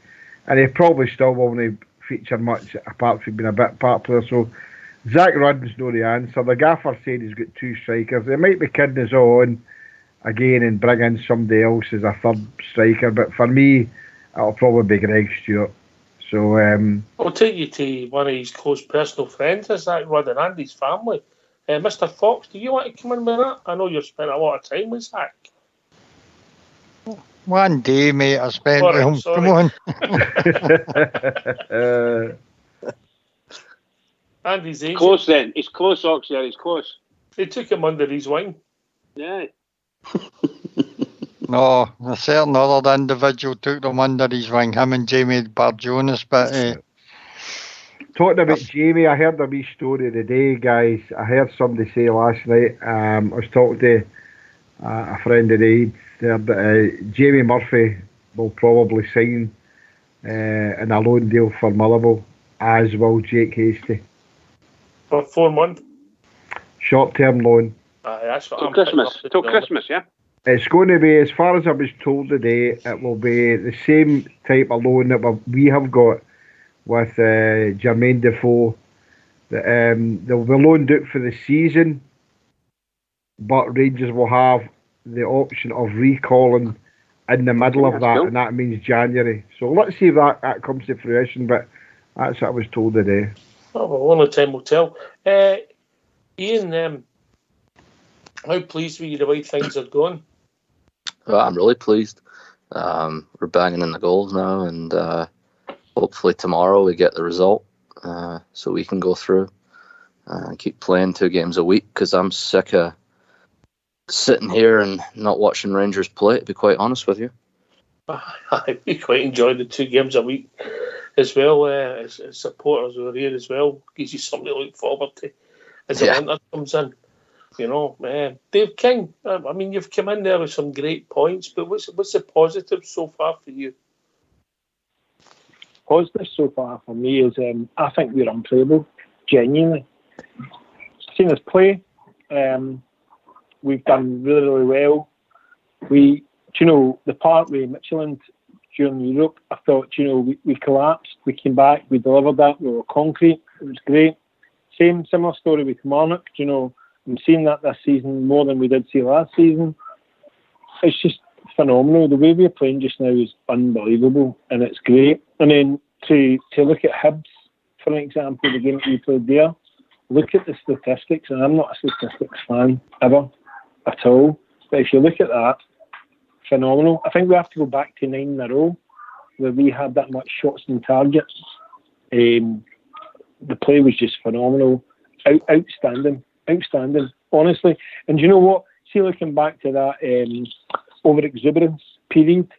and he probably still won't feature much apart from being a bit part player. So Zach Rudden's not the answer. The gaffer said he's got 2 strikers. They might be kidding us on again and bring in somebody else as a third striker, but for me, it'll probably be Greg Stewart. So I'll take you to one of his close personal friends, is Zach Rudden and his family. Mr. Fox, do you want to come in with that? I know you've spent a lot of time with Zach. One day, mate, I spent with him. Sorry. Come on. And he's agent. Close then. He's close, Oxia. He's close. They took him under his wing. Yeah. No, a certain other individual took them under his wing, him and Jamie Barjonas, but... Talking about Jamie, I heard a wee story today, guys. I heard somebody say last night, I was talking to a friend of Aid there, that Jamie Murphy will probably sign in a loan deal for Motherwell, as will Jake Hastie. For 4 months? Short-term loan. That's what Till Christmas. Till Christmas, yeah? It's going to be, as far as I was told today, it will be the same type of loan that we have got with Jermaine Defoe. They'll be loaned out for the season, but Rangers will have the option of recalling in the middle of that, and that means January. So let's see if that comes to fruition, but that's what I was told today. Oh, well, only time will tell. Ian, how pleased were you the way things are going? I'm really pleased. We're banging in the goals now, and hopefully tomorrow we get the result so we can go through and keep playing 2 games a week, because I'm sick of sitting here and not watching Rangers play, to be quite honest with you. We quite enjoy the 2 games a week as well. As supporters over here as well, gives you something to look forward to as the winter comes in. You know, Dave King, I mean, you've come in there with some great points, but what's the positive so far for you? Positive so far for me is I think we're unplayable, genuinely. Seen us play, we've done really, really well. The part with Midtjylland during Europe, I thought, we collapsed, we came back, we delivered that, we were concrete, it was great. Similar story with Kilmarnock, I'm seeing that this season more than we did see last season. It's just phenomenal. The way we're playing just now is unbelievable, and it's great. And then to look at Hibs, for example, the game that we played there, look at the statistics, and I'm not a statistics fan ever, at all. But if you look at that, phenomenal. I think we have to go back to 9 in a row where we had that much shots on target. The play was just phenomenal. Outstanding. honestly. And do you know what? See, looking back to that over-exuberance period,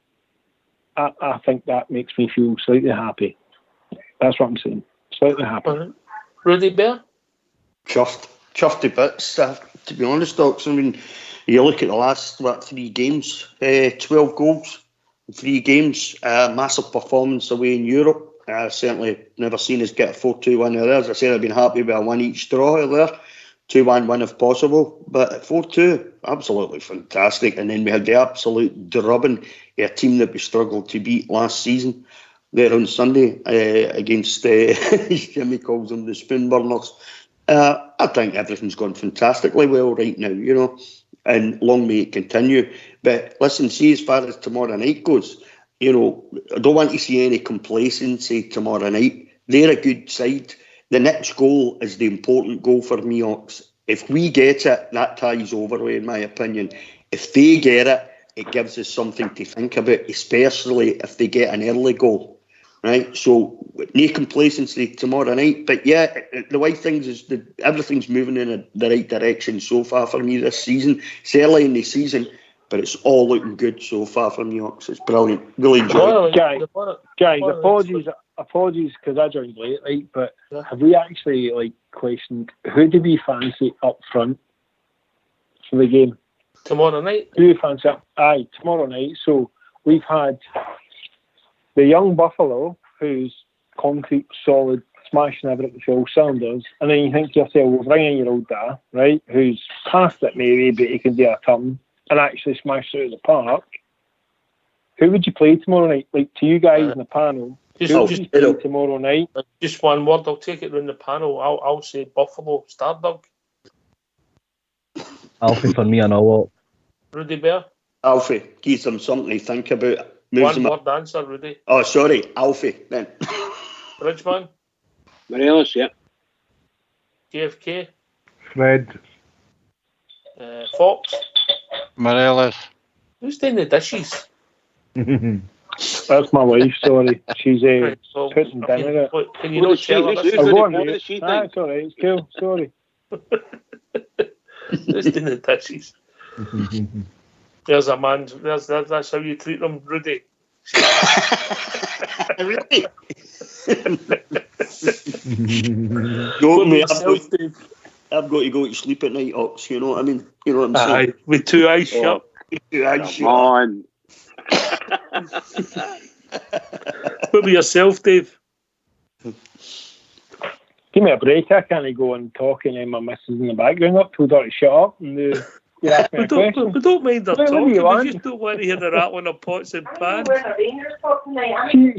I think that makes me feel slightly happy. That's what I'm saying. Slightly happy. Rudy Bear? Chuffed to bits. To be honest, Docs, I mean, you look at the last 3 games, 12 goals, 3 games, massive performance away in Europe. Certainly never seen us get a 4-2 win there. As I said, I've been happy with a 1 each draw there. 2-1 win if possible, but 4-2, absolutely fantastic. And then we had the absolute drubbing of a team that we struggled to beat last season there on Sunday against, Jimmy calls them the spoon burners. I think everything's gone fantastically well right now, you know, and long may it continue. But listen, see, as far as tomorrow night goes, you know, I don't want to see any complacency tomorrow night. They're a good side. The next goal is the important goal for me, Ox. If we get it, that ties over, in my opinion. If they get it, it gives us something to think about, especially if they get an early goal. Right, so no complacency tomorrow night. But yeah, the way things is, everything's moving in the right direction so far for me this season. It's early in the season, but it's all looking good so far for me, Ox. It's brilliant. Really enjoy it. Guys, apologies because I joined late, right? But have we actually questioned who do we fancy up front for the game tomorrow night? Who do we fancy up? Aye, tomorrow night. So we've had the young Buffalo, who's concrete, solid, smashing everything to all cylinders, and then you think to yourself, we'll bring in your old dad, right, who's past it maybe, but he can do a turn and actually smash it out of the park. Who would you play tomorrow night? Like, to you guys in the panel, who would you play tomorrow night? Just one word, I'll take it round the panel. I'll say Buffalo, Stardog. Alfie for me, I know. Rudy Bear? Alfie, gives them something to think about. One word answer, Rudy. Oh, sorry, Alfie, then. Bridgeman? Morelos, yeah. JFK? Fred. Fox? Morelos. Who's doing the dishes? That's my wife, sorry. She's putting dinner out. Can you not tell her? I'll go on mute. It's alright, it's cool, sorry. Who's doing the dishes? There's a man. That's how you treat them, Rudy. Really? I've got to go to sleep at night, Ox. You know what I mean? You know what I'm saying? With 2 eyes shut. With 2 eyes shut. Come on. What about yourself, Dave? Give me a break. I can't go and talk and then my missus in the background up, told her to shut up and you ask me a question. We don't mind her What do talking, you we want? just don't want to hear the rattling of pots and pans.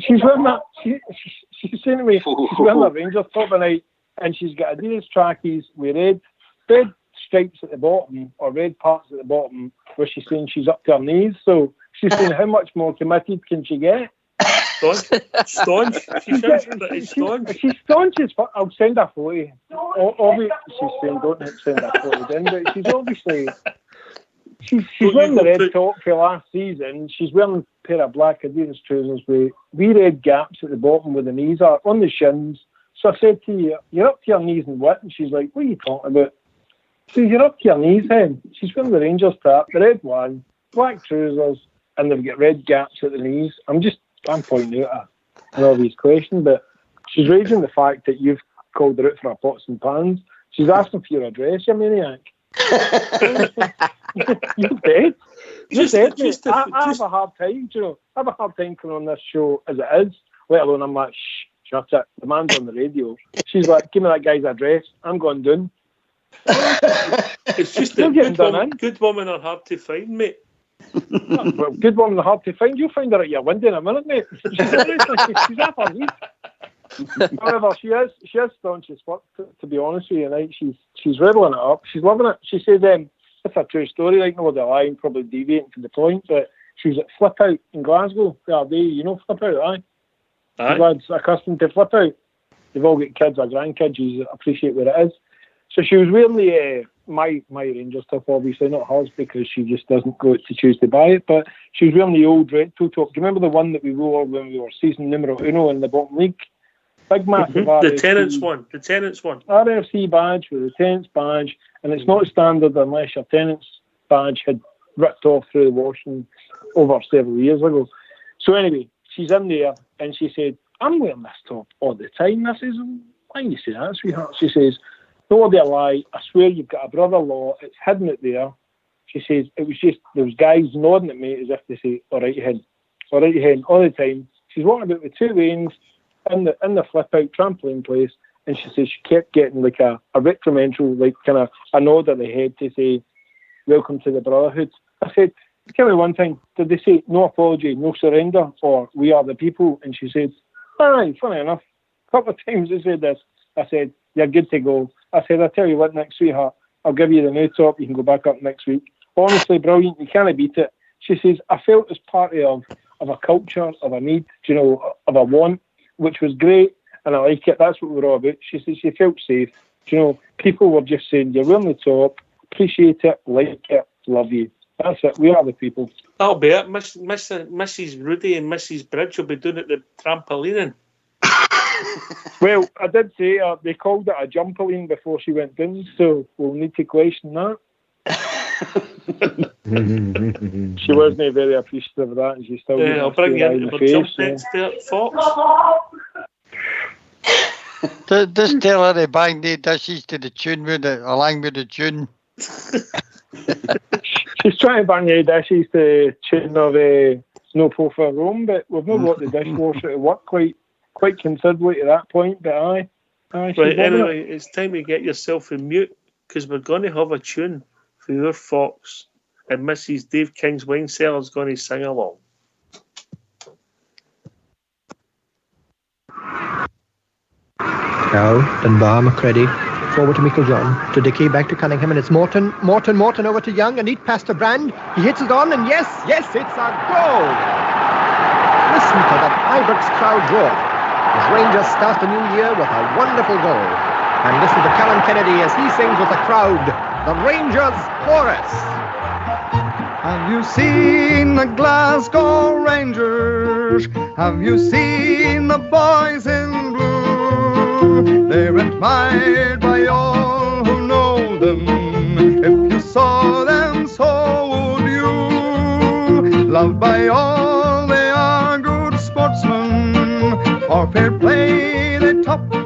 She's wearing that. She's saying to me, she's wearing a Rangers top tonight, and she's got Adidas trackies with red stripes at the bottom or red parts at the bottom, where she's saying she's up to her knees. So she's saying, how much more committed can she get? Staunch. She sounds pretty staunch. She's staunch as fuck. I'll send her photo. Obviously, she's saying don't send her photo in, but she's obviously. She's wearing the red top for last season. She's wearing a pair of black Adidas trousers with wee red gaps at the bottom where the knees are, on the shins. So I said to her, you're up to your knees in what? And she's like, what are you talking about? So you're up to your knees then. She's wearing the Rangers top, the red one, black trousers, and they've got red gaps at the knees. I'm pointing out an obvious question, but she's raising the fact that you've called her out for her pots and pans. She's asking for your address, you maniac. You're dead. You're dead, mate. I have a hard time, you know. I have a hard time coming on this show as it is, let alone I'm like, shh, shut it. The man's on the radio. She's like, give me that guy's address. I'm going down. It's just that good women are hard to find, mate. Well, good woman hard to find. You'll find her at your window in a minute, mate. She's up her knees. However, she is staunch as fuck, to be honest with you, right? She's riddling it up. She's loving it. She said, it's a true story, like no other line, probably deviating from the point, but she was at Flip Out in Glasgow the other day. You know Flip Out, aye? Aye. Lads accustomed to Flip Out. They've all got kids or grandkids who appreciate where it is. So she was wearing the my Rangers stuff, obviously not hers because she just doesn't go to choose to buy it. But she was wearing the old red toe top. Do you remember the one that we wore when we were season numero uno in the bottom league? Big massive The Tenants one. RFC badge with the Tenants badge, and it's not standard unless your Tenants badge had ripped off through the washing over several years ago. So anyway, she's in there and she said, I'm wearing this top all the time. I says, why do you say that, sweetheart? She says, don't be a lie. I swear you've got a brother-in-law. It's hidden it there. She says, it was just, there was guys nodding at me as if to say, all right, hen, all the time. She's walking about with two lanes in the flip-out trampoline place, and she says she kept getting like a reprimandal, like kind of a nod at the head to say, welcome to the Brotherhood. I said, tell me one thing, did they say no apology, no surrender, or we are the people? And she said, aye, funny enough, a couple of times they said this. I said, you're good to go. I said, I'll tell you what, Nick, sweetheart, I'll give you the new top, you can go back up next week. Honestly, brilliant, you can't beat it. She says, I felt as part of a culture, of a need, of a want, which was great, and I like it. That's what we're all about. She says she felt safe. People were just saying, you're wearing the top, appreciate it, like it, love you. That's it. We are the people. That'll be it. Mrs. Rudy and Mrs. Bridge will be doing it the trampolining. Well, I did say they called it a jumpoline before she went down, so we'll need to question that. She wasn't very appreciative of that, and she still. I'll bring you into the jump next to Fox. Just tell her to bang the dishes to the tune along with the tune. She's trying to bang the dishes to the tune of No Pour for Rome, but we've not got the dishwasher to work quite considerably to that point. But aye. Right, anyway, it's time to get yourself in mute because we're going to have a tune for your Fox, and Mrs. Dave King's wine cellar's going to sing along. Now, Dunbar, McCready, forward to Meiklejohn, to Dickey, back to Cunningham, and it's Morton over to Young, and neat pass to Brand. He hits it on, and yes, it's a goal! Listen to that Ibrox crowd roar as Rangers start the new year with a wonderful goal. And listen to Callum Kennedy as he sings with the crowd, the Rangers Chorus. Have you seen the Glasgow Rangers? Have you seen the boys in blue? They're admired by all who know them. If you saw them, so would you. Loved by all, they are good sportsmen. For fair play, they top the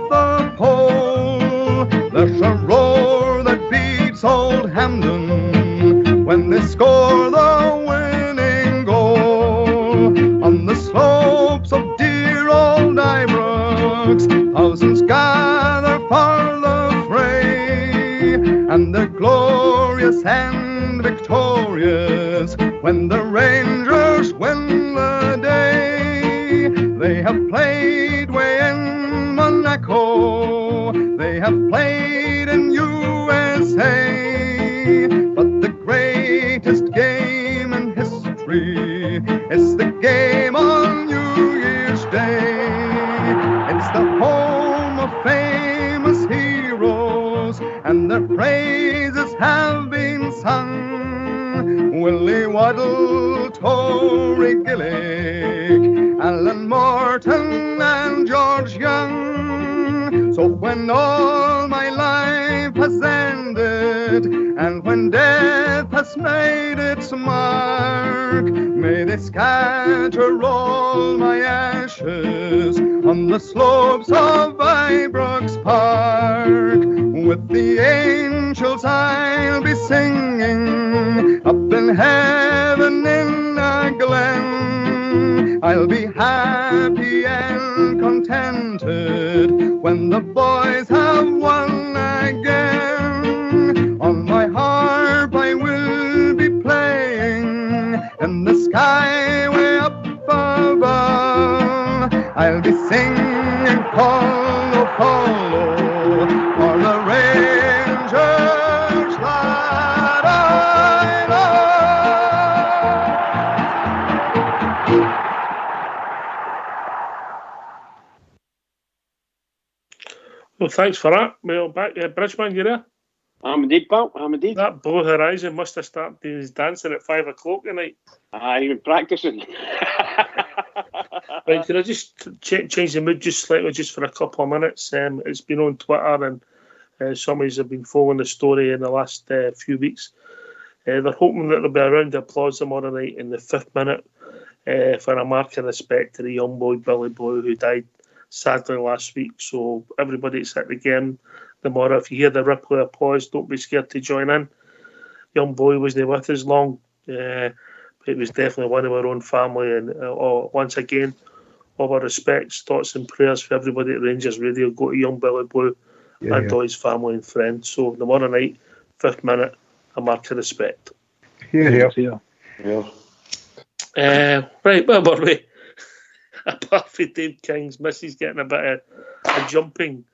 pole. There's a roar that beats old Hampden when they score the winning goal. On the slopes of dear old Ibrox, thousands gather for the fray, and they're glorious and victorious when the Rangers win the day. They have played way in Monaco, they have played in USA, but the greatest game in history is the game on New Year's Day. It's the home of famous heroes, and their praises have been sung. Willie Waddle, Tory Gillick, Alan Morton and George Young. So when all my life has ended, and when death has made its mark, may they scatter all my ashes on the slopes of Ibrox Park. With the angels I'll be singing up in heaven in a glen. I'll be happy and contented when the boys have won again. On my harp I will be playing in the sky way up above. I'll be singing Polo Polo for the Rangers that I love. Well, thanks for that. Well, back Bridgeman, you there? I'm indeed, pal. I'm indeed. That Blue Horizon must have started his dancing at 5 o'clock tonight. I've been practicing. Right, can I just change the mood just slightly, just for a couple of minutes? It's been on Twitter, and some of us have been following the story in the last few weeks. They're hoping that there'll be a round of applause tomorrow night in the 5th minute for a mark of respect to the young boy, Billy Boy, who died sadly last week. So everybody that's at the game tomorrow, if you hear the ripple of applause, don't be scared to join in. Young boy wasn't with us long. It was definitely one of our own family, and once again, all our respects, thoughts and prayers for everybody at Rangers Radio go to young Billy Boy and all his family and friends. So tomorrow night, 5th minute, a mark of respect. Here. Right, where were we? Apart from Dave King's missus getting a bit of jumping.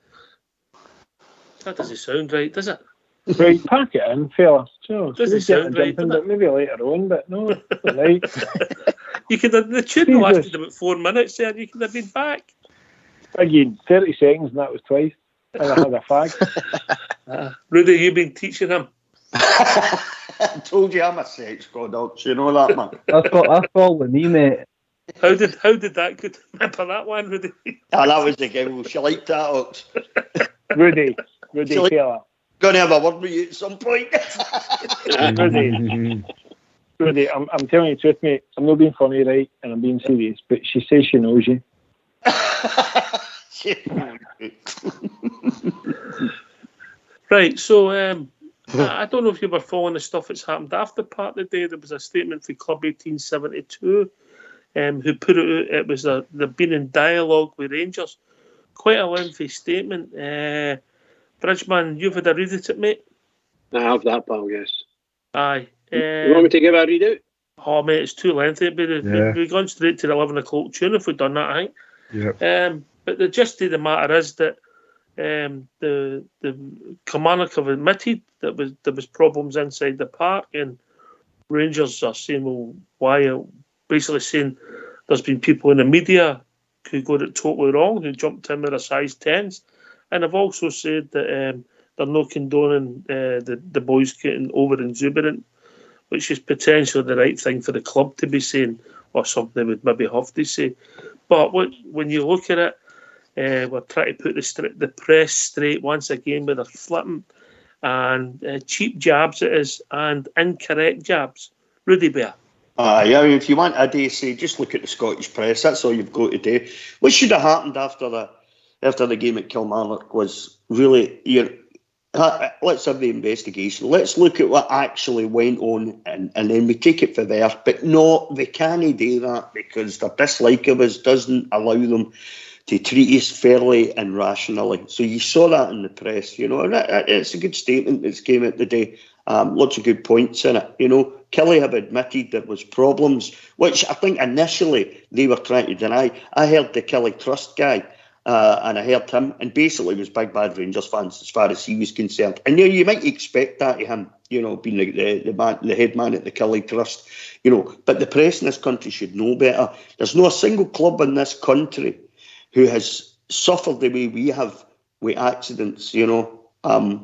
That doesn't sound right, does it? Right, pack it in, fella. So, doesn't sound right, does it? Maybe later on, but no, right. You could have, the tune lasted about 4 minutes there, you could have been back. Again, 30 seconds, and that was twice. And I had a fag. Rudy, you've been teaching him. I told you I'm a sex god, you know that, man. That's probably me, mate. How did that go? Remember that one, Rudy? That was the girl. She liked that, Ox. Rudy, fella. Gonna have a word with you at some point. Rudy, I'm telling you the truth, mate. I'm not being funny, right? And I'm being serious, but she says she knows you. Right, so I don't know if you were following the stuff that's happened after part of the day. There was a statement from Club 1872 who put it out. It was they've been in dialogue with Rangers. Quite a lengthy statement. Bridgeman, you've had a read of it, mate? I have that, pal, yes. Aye. You want me to give a read out? Oh, mate, it's too lengthy. We've gone straight to the 11 o'clock tune if we'd done that, I think. Yep. But the gist of the matter is that the Kilmarnock have admitted that there was problems inside the park, and Rangers are saying, well, why? Basically saying there's been people in the media who got it totally wrong, who jumped in with a size 10s, and have also said that they're not condoning the boys getting over exuberant, which is potentially the right thing for the club to be saying, or something they would maybe have to say. But when you look at it, we're trying to put the press straight once again with their flippant and cheap jabs it is, and incorrect jabs. Rudy Bear. I mean, if you want a day, say, just look at the Scottish press. That's all you've got to do. What should have happened after the game at Kilmarnock was really, let's have the investigation. Let's look at what actually went on, and then we take it from there. But no, they can't do that because their dislike of us doesn't allow them to treat us fairly and rationally. So you saw that in the press, and it's a good statement that's came out today. Lots of good points in it, Kelly have admitted there was problems, which I think initially they were trying to deny. I heard the Kelly Trust guy, and I heard him, and basically was big bad Rangers fans as far as he was concerned. And you might expect that of him, being the head man at the Kelly Trust, But the press in this country should know better. There's not a single club in this country who has suffered the way we have with accidents, and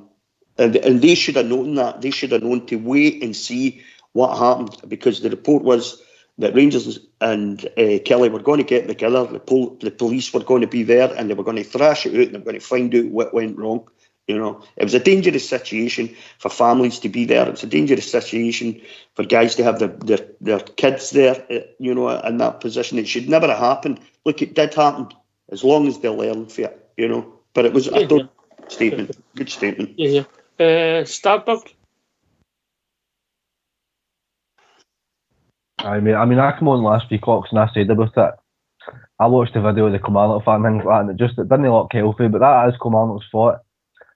they should have known that. They should have known to wait and see what happened, because the report was that Rangers and Kelly were going to get together, the police were going to be there, and they were going to thrash it out, and they were going to find out what went wrong. It was a dangerous situation for families to be there. It was a dangerous situation for guys to have their kids there, in that position. It should never have happened. Look, it did happen, as long as they learn from it, But it was a good statement. Good statement. Yeah. Starbuck. I mean, I came on last week, Ox, and I said about it. I watched the video of the Kilmarnock fan and things like that, and it didn't look healthy, but that is Kilmarnock's fault.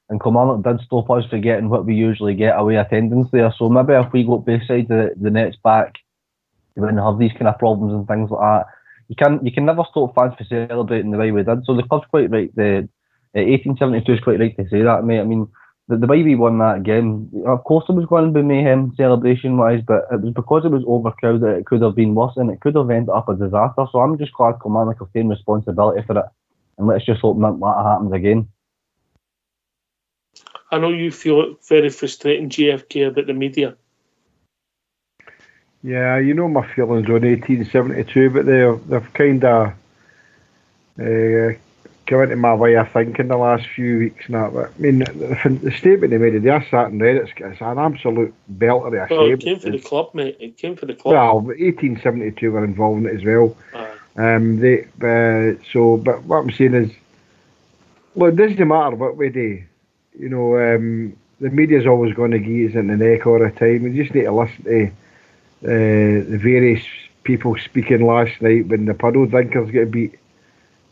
And Kilmarnock did stop us from getting what we usually get, away attendance there. So maybe if we go beside the net's back, we wouldn't have these kind of problems and things like that. You can never stop fans for celebrating the way we did. So the club's quite right. The 1872 is quite right to say that, mate. I mean, the way we won that game, of course there was going to be mayhem celebration-wise, but it was because it was overcrowded, it could have been worse, and it could have ended up a disaster. So I'm just glad Kilmarnock have taken responsibility for it, and let's just hope that happens again. I know you feel it very frustrating, GFK, about the media. Yeah, my feelings on 1872, but they've kind of come into my way of thinking the last few weeks now. But, I mean, the statement they made, I sat and read it's an absolute belter of a Well, statement. it came for the club, mate. It came for the club. Well, 1872 were involved in it as well. But what I'm saying is, look, it doesn't matter what we do. You know, the media's always going to give us in the neck all the time. We just need to listen to the various people speaking last night when the puddle drinkers get beat.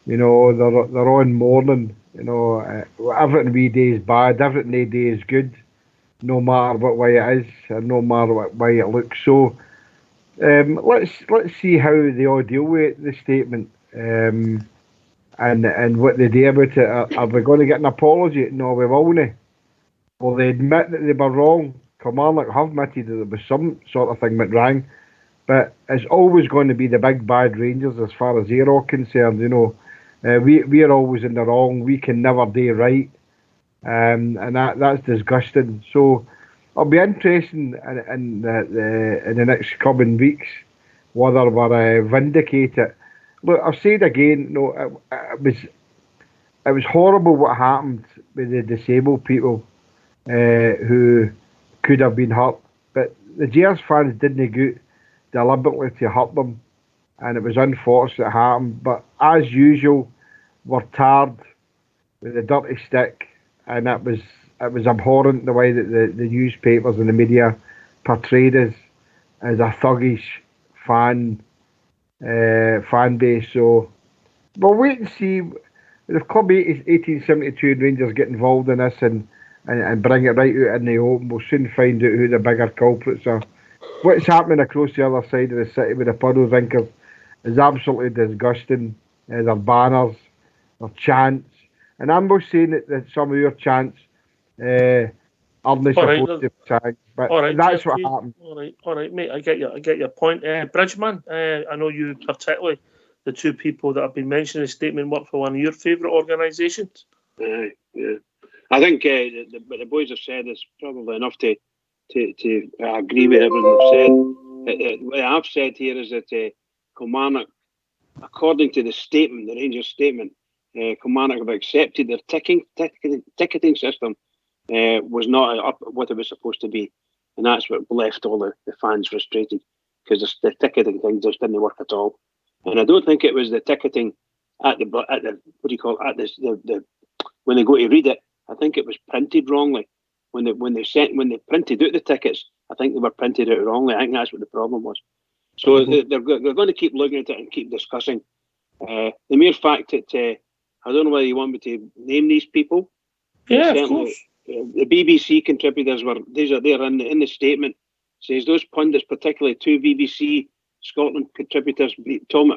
You know, they're on mourning. You know, everything we do is bad, everything they do is good, no matter what way it is, and no matter what way it looks. So, let's see how they all deal with the statement, and what they do about it. Are we going to get an apology? No, we won't. Will they admit that they were wrong? Kilmarnock have admitted that there was some sort of thing went wrong, but it's always going to be the big bad Rangers as far as they're all concerned. You know, we are always in the wrong. We can never do right, and that's disgusting. So it'll be interesting in the next coming weeks whether we're vindicated. Look, I've said again, no, it was horrible what happened with the disabled people who could have been hurt, but the Gers fans didn't go out deliberately to hurt them, and it was unfortunate it happened. But as usual, we're tarred with a dirty stick, and it was abhorrent the way that the newspapers and the media portrayed us as a thuggish fan base. So we'll wait and see. If Club 1872 Rangers get involved in this and bring it right out in the open, we'll soon find out who the bigger culprits are. What's happening across the other side of the city with the puddle drinkers is absolutely disgusting. Their banners, their chants, and I'm not saying that some of your chants aren't supposed to be sang, but that's what happened. All right, mate. I get your point. Bridgeman, I know you particularly, the two people that have been mentioned in the statement work for one of your favourite organisations. Yeah. I think what the boys have said is probably enough to agree with everything they've said. What I've said here is that Kilmarnock, according to the statement, the Rangers statement, Kilmarnock have accepted their ticketing system was not up what it was supposed to be, and that's what left all the fans frustrated, because the ticketing thing just didn't work at all. And I don't think it was the ticketing at the what do you call it, at the when they go to read it. I think it was printed wrongly. When they printed out the tickets, I think they were printed out wrongly. I think that's what the problem was. So they're going to keep looking at it and keep discussing. The mere fact that I don't know whether you want me to name these people. Yeah, of course. The BBC contributors they're in the statement. Says those pundits, particularly two BBC Scotland contributors,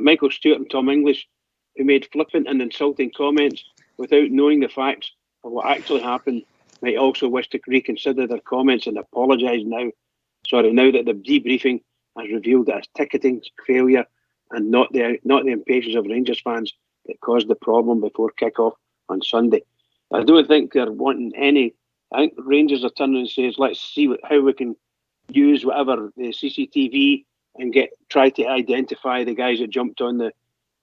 Michael Stewart and Tom English, who made flippant and insulting comments without knowing the facts of what actually happened, might also wish to reconsider their comments and apologise now. Now that the debriefing has revealed that it's ticketing failure and not the impatience of Rangers fans that caused the problem before kick-off on Sunday. I don't think they're wanting any. I think Rangers are turning and saying, let's see how we can use whatever the CCTV and try to identify the guys that jumped on the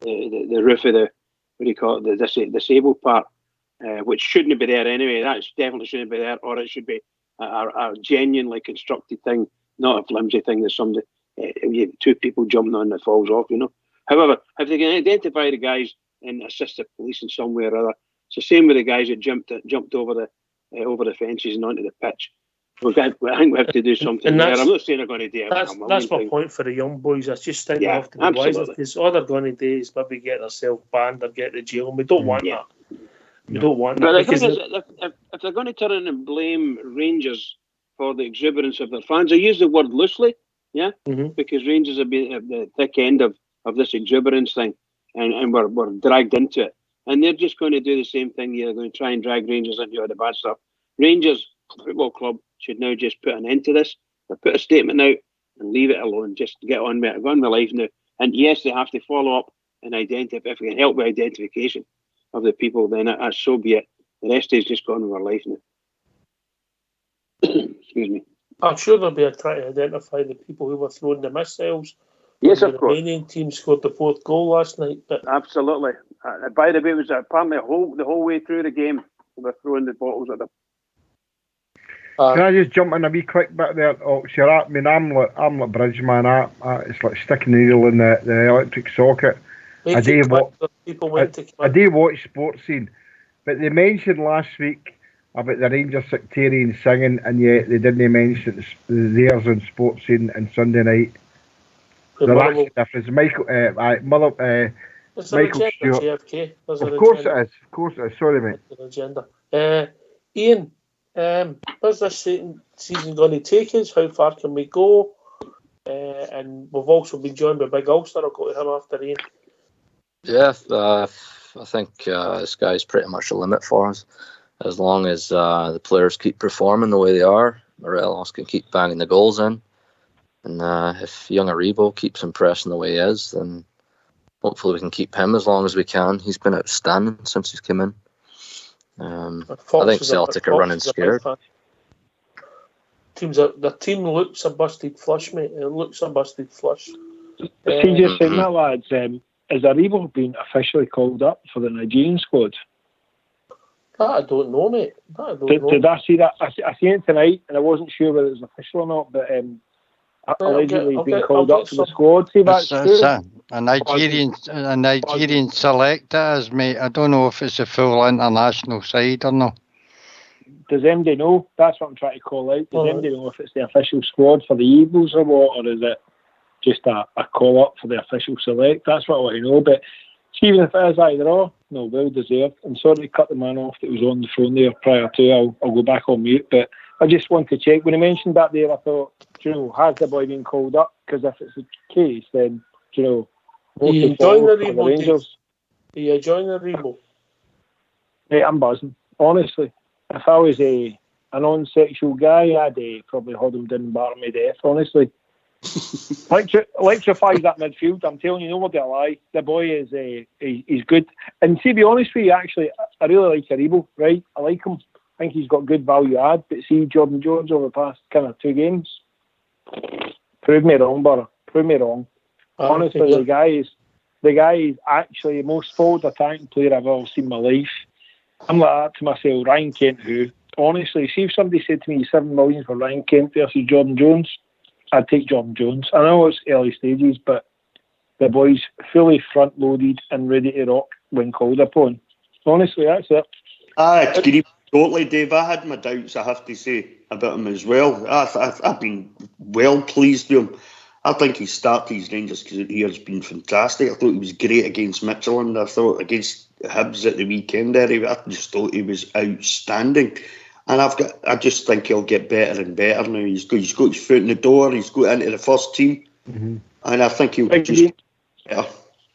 roof of the disabled part, which shouldn't be there anyway. That definitely shouldn't be there, or it should be a genuinely constructed thing, not a flimsy thing that somebody two people jumping on that falls off. However, if they can identify the guys and assist the police in some way or other, it's the same with the guys that jumped over the fences and onto the pitch. I think we have to do something there. I'm not saying they're going to do it. That's my point for the young boys. I just think they have to be wise, because all they're going to do is maybe get themselves banned or get to jail, and we don't want that. We don't want that. But the thing is, if they're going to turn in and blame Rangers for the exuberance of their fans, I use the word loosely, because Rangers have been at the thick end of this exuberance thing, and we're dragged into it. And they're just going to do the same thing. They're going to try and drag Rangers into all the bad stuff. Rangers Football Club should now just put an end to this. They put a statement out and leave it alone. Just get on with it. Go on with life now. And yes, they have to follow up and identify. If we can help with identification of the people, then so be it. The rest is just going with our life now. Excuse me. I'm sure they'll be trying to identify the people who were throwing the missiles. Yes, of course. The Romanian team scored the fourth goal last night. But absolutely. By the way, it was apparently the whole way through the game they were throwing the bottles at them. Can I just jump in a wee quick bit there? Oh, sure. I mean, I'm like Bridge, man. It's like sticking a needle in the electric socket. I do watch sports scene, but they mentioned last week about the Rangers sectarian singing, and yet they didn't mention theirs on sports scene and Sunday night. That's the difference. Michael Stewart. Of course it is. Sorry, mate. Agenda. Ian, where's this season going to take us? How far can we go? And we've also been joined by Big Ulster. I'll go to him after Ian. Yeah, I think the sky's pretty much the limit for us. As long as the players keep performing the way they are, Morelos can keep banging the goals in. And if young Aribo keeps impressing the way he is, then hopefully we can keep him as long as we can. He's been outstanding since he's come in. I think Celtic are running scared. The team looks a busted flush, mate. It looks a busted flush. See, just saying that, lads, has Aribo been officially called up for the Nigerian squad? That I don't know, mate. Did I see that? I seen it tonight, and I wasn't sure whether it was official or not, but allegedly he's been called up for the squad. See, that's true. A Nigerian selector, mate. I don't know if it's a full international side or not. Does MD know? That's what I'm trying to call out. Does MD know if it's the official squad for the Eagles or what, or is it just a call up for the official select? That's what I want to know. But even if it is either or, no, well deserved. I'm sorry to cut the man off that was on the phone there prior to. I'll go back on mute, but I just want to check. When he mentioned that there, I thought, has the boy been called up? Because if it's the case, then, you join the Rangers. You join the Rebo. Hey, I'm buzzing. Honestly, if I was a non-sexual guy, I'd probably hold him down and bar me death, honestly. Electrifies that midfield. I'm telling you, no word of a lie. The boy is he's good. And to be honest with you, actually, I really like Aribo, right? I like him. I think he's got good value add. But see, Jordan Jones over the past kind of 2 games, prove me wrong, brother. Prove me wrong. Honestly, the guy is actually the most forward attacking player I've ever seen in my life. I'm like that to myself. Ryan Kent, who? Honestly, see if somebody said to me 7 million for Ryan Kent versus Jordan Jones, I'd take Jordan Jones. I know it's early stages, but the boy's fully front loaded and ready to rock when called upon. Honestly, that's it. I agree totally, Dave. I had my doubts, I have to say, about him as well. I've been well pleased with him. I think his start to his Rangers career has been fantastic. I thought he was great against Midtjylland. I thought against Hibs at the weekend there, I just thought he was outstanding. And I just think he'll get better and better now. He's got his foot in the door. He's got into the first team, and I think he'll just get better.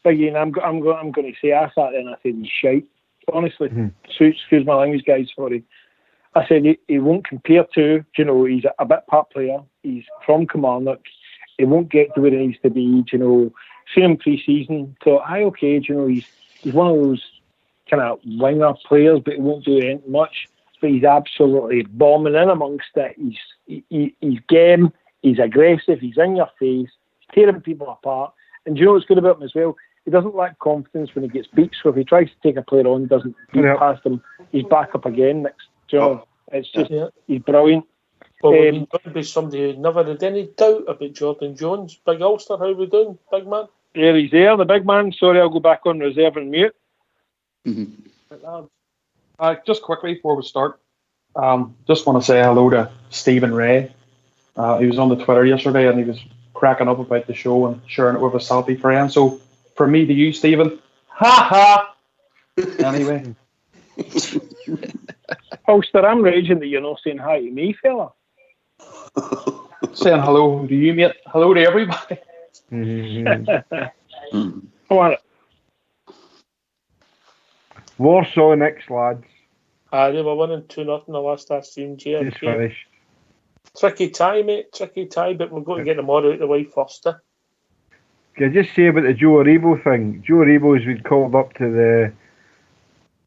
Again, I'm going to say I sat there and I said he's shite. Honestly, so excuse my language, guys. Sorry. I said he won't compare to. He's a bit part player. He's from Kilmarnock. He won't get to where he needs to be. Seen him pre-season. Thought, okay. He's one of those kind of winger players, but he won't do anything much. But he's absolutely bombing in amongst it. He's game, he's aggressive, he's in your face, he's tearing people apart. And what's good about him as well? He doesn't lack confidence when he gets beat. So if he tries to take a player on, doesn't beat past him, he's back up again next. It's just he's brilliant. Well, we're going to be somebody who never had any doubt about Jordan Jones. Big Ulster, how we doing, big man? Yeah, he's there, the big man. Sorry, I'll go back on reserve and mute. Just quickly before we start, just want to say hello to Stephen Ray. He was on the Twitter yesterday and he was cracking up about the show and sharing it with a salty friend. So from me to you, Stephen, ha ha. Anyway, Ulster, I'm raging that you're not saying hi to me, fella. Saying hello to you, mate. Hello to everybody. Come on. Warsaw next, lads. They were winning 2-0 the last I seen. Just finished. Tricky tie, mate. Tricky tie, but we're going to get them all out of the way first. Can I just say about the Joe Aribo thing? Joe Aribo has been called up to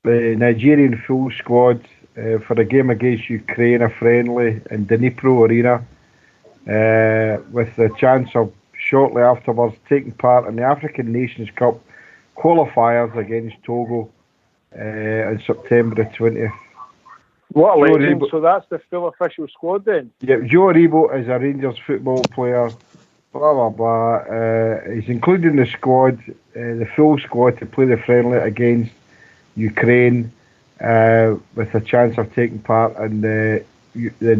the Nigerian full squad for a game against Ukraine, a friendly in Dnipro Arena, with the chance of shortly afterwards taking part in the African Nations Cup qualifiers against Togo on September the 20th. What a Joe legend. Rebo- So that's the full official squad then? Yeah, Joe Rebo is a Rangers football player. Blah blah blah. He's included in the squad, the full squad to play the friendly against Ukraine, with a chance of taking part in the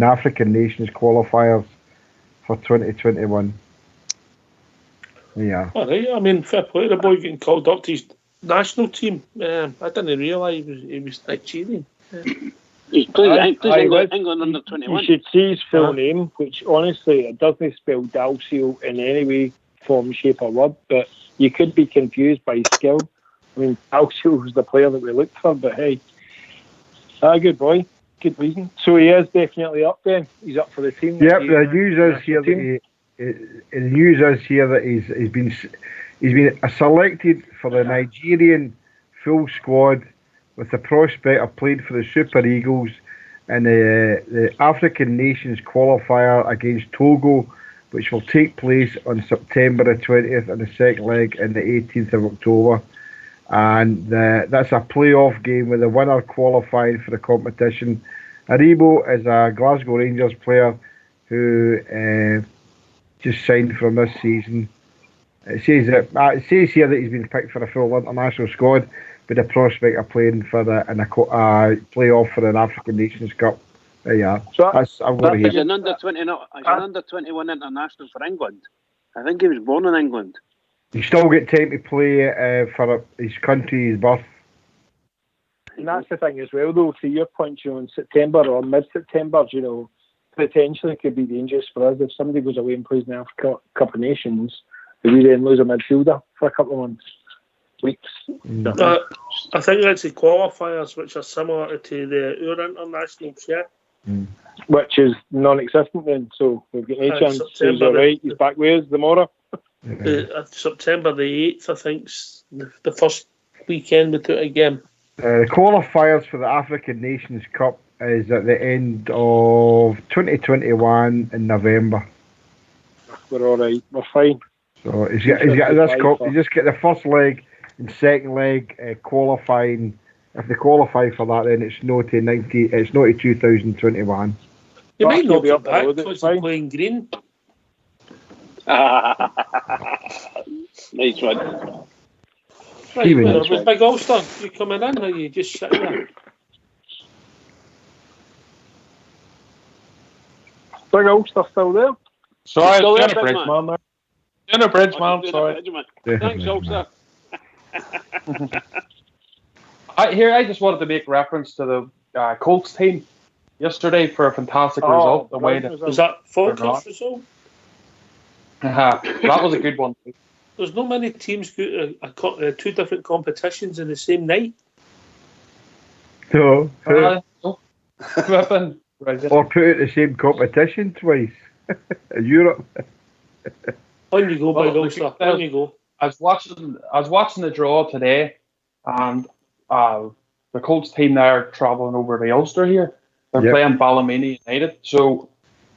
African Nations qualifiers for 2021. Yeah. All right. I mean, fair play to the boy getting called up to his national team. I didn't realise he was Nigerian. He's playing England under 21. You should see his full name, which honestly it doesn't spell Dalcio in any way, form, shape, or word. But you could be confused by his skill. I mean, Dalcio was the player that we looked for, but hey, good boy, good reason. So he is definitely up then. He's up for the team. Yep. The news is here that the news is here that he's been selected for the Nigerian full squad, with the prospect of playing for the Super Eagles in the African Nations qualifier against Togo, which will take place on September the 20th and the second leg on the 18th of October. And that's a playoff game with the winner qualifying for the competition. Aribo is a Glasgow Rangers player who just signed from this season. It says here that he's been picked for a full international squad, with the prospect of playing for a playoff for an African Nations Cup. There you are. So he's an under 20, he's an under 21 international for England. I think he was born in England. You still get time to play for his country, his birth. And that's the thing as well, though. To your point, in September or mid-September, potentially could be dangerous for us if somebody goes away and plays in the Africa Cup of Nations. We then lose a midfielder for a couple of months. Weeks. I think that's the qualifiers, which are similar to our internationals, yeah. Which is non-existent then, so we've got no chance. So he's all right. He's back with us tomorrow. September the 8th, I think, the first weekend we took a game. The qualifiers for the African Nations Cup is at the end of 2021 in November. We're all right. We're fine. So he's got this cup. You just get the first leg and second leg qualifying. If they qualify for that, then it's not to 2021. You might not be up back because they're playing green. Nice one. Right, with Big Ulster, you coming in or you just sitting there? Big Ulster still there? Sorry, still it's there, Jenna Bridge, man. Jenna Bridge, man. Sorry. Thanks, Ulster. I just wanted to make reference to the Colts team yesterday for a fantastic result. The way that was that Falkirk's result? That was a good one. There's not many teams got two different competitions in the same night. No. Or put it the same competition twice. In Europe. On you go, Big Ulster. On you go. I was watching the draw today, and the Colts team there are travelling over to Ulster here. They're playing Ballymena United, so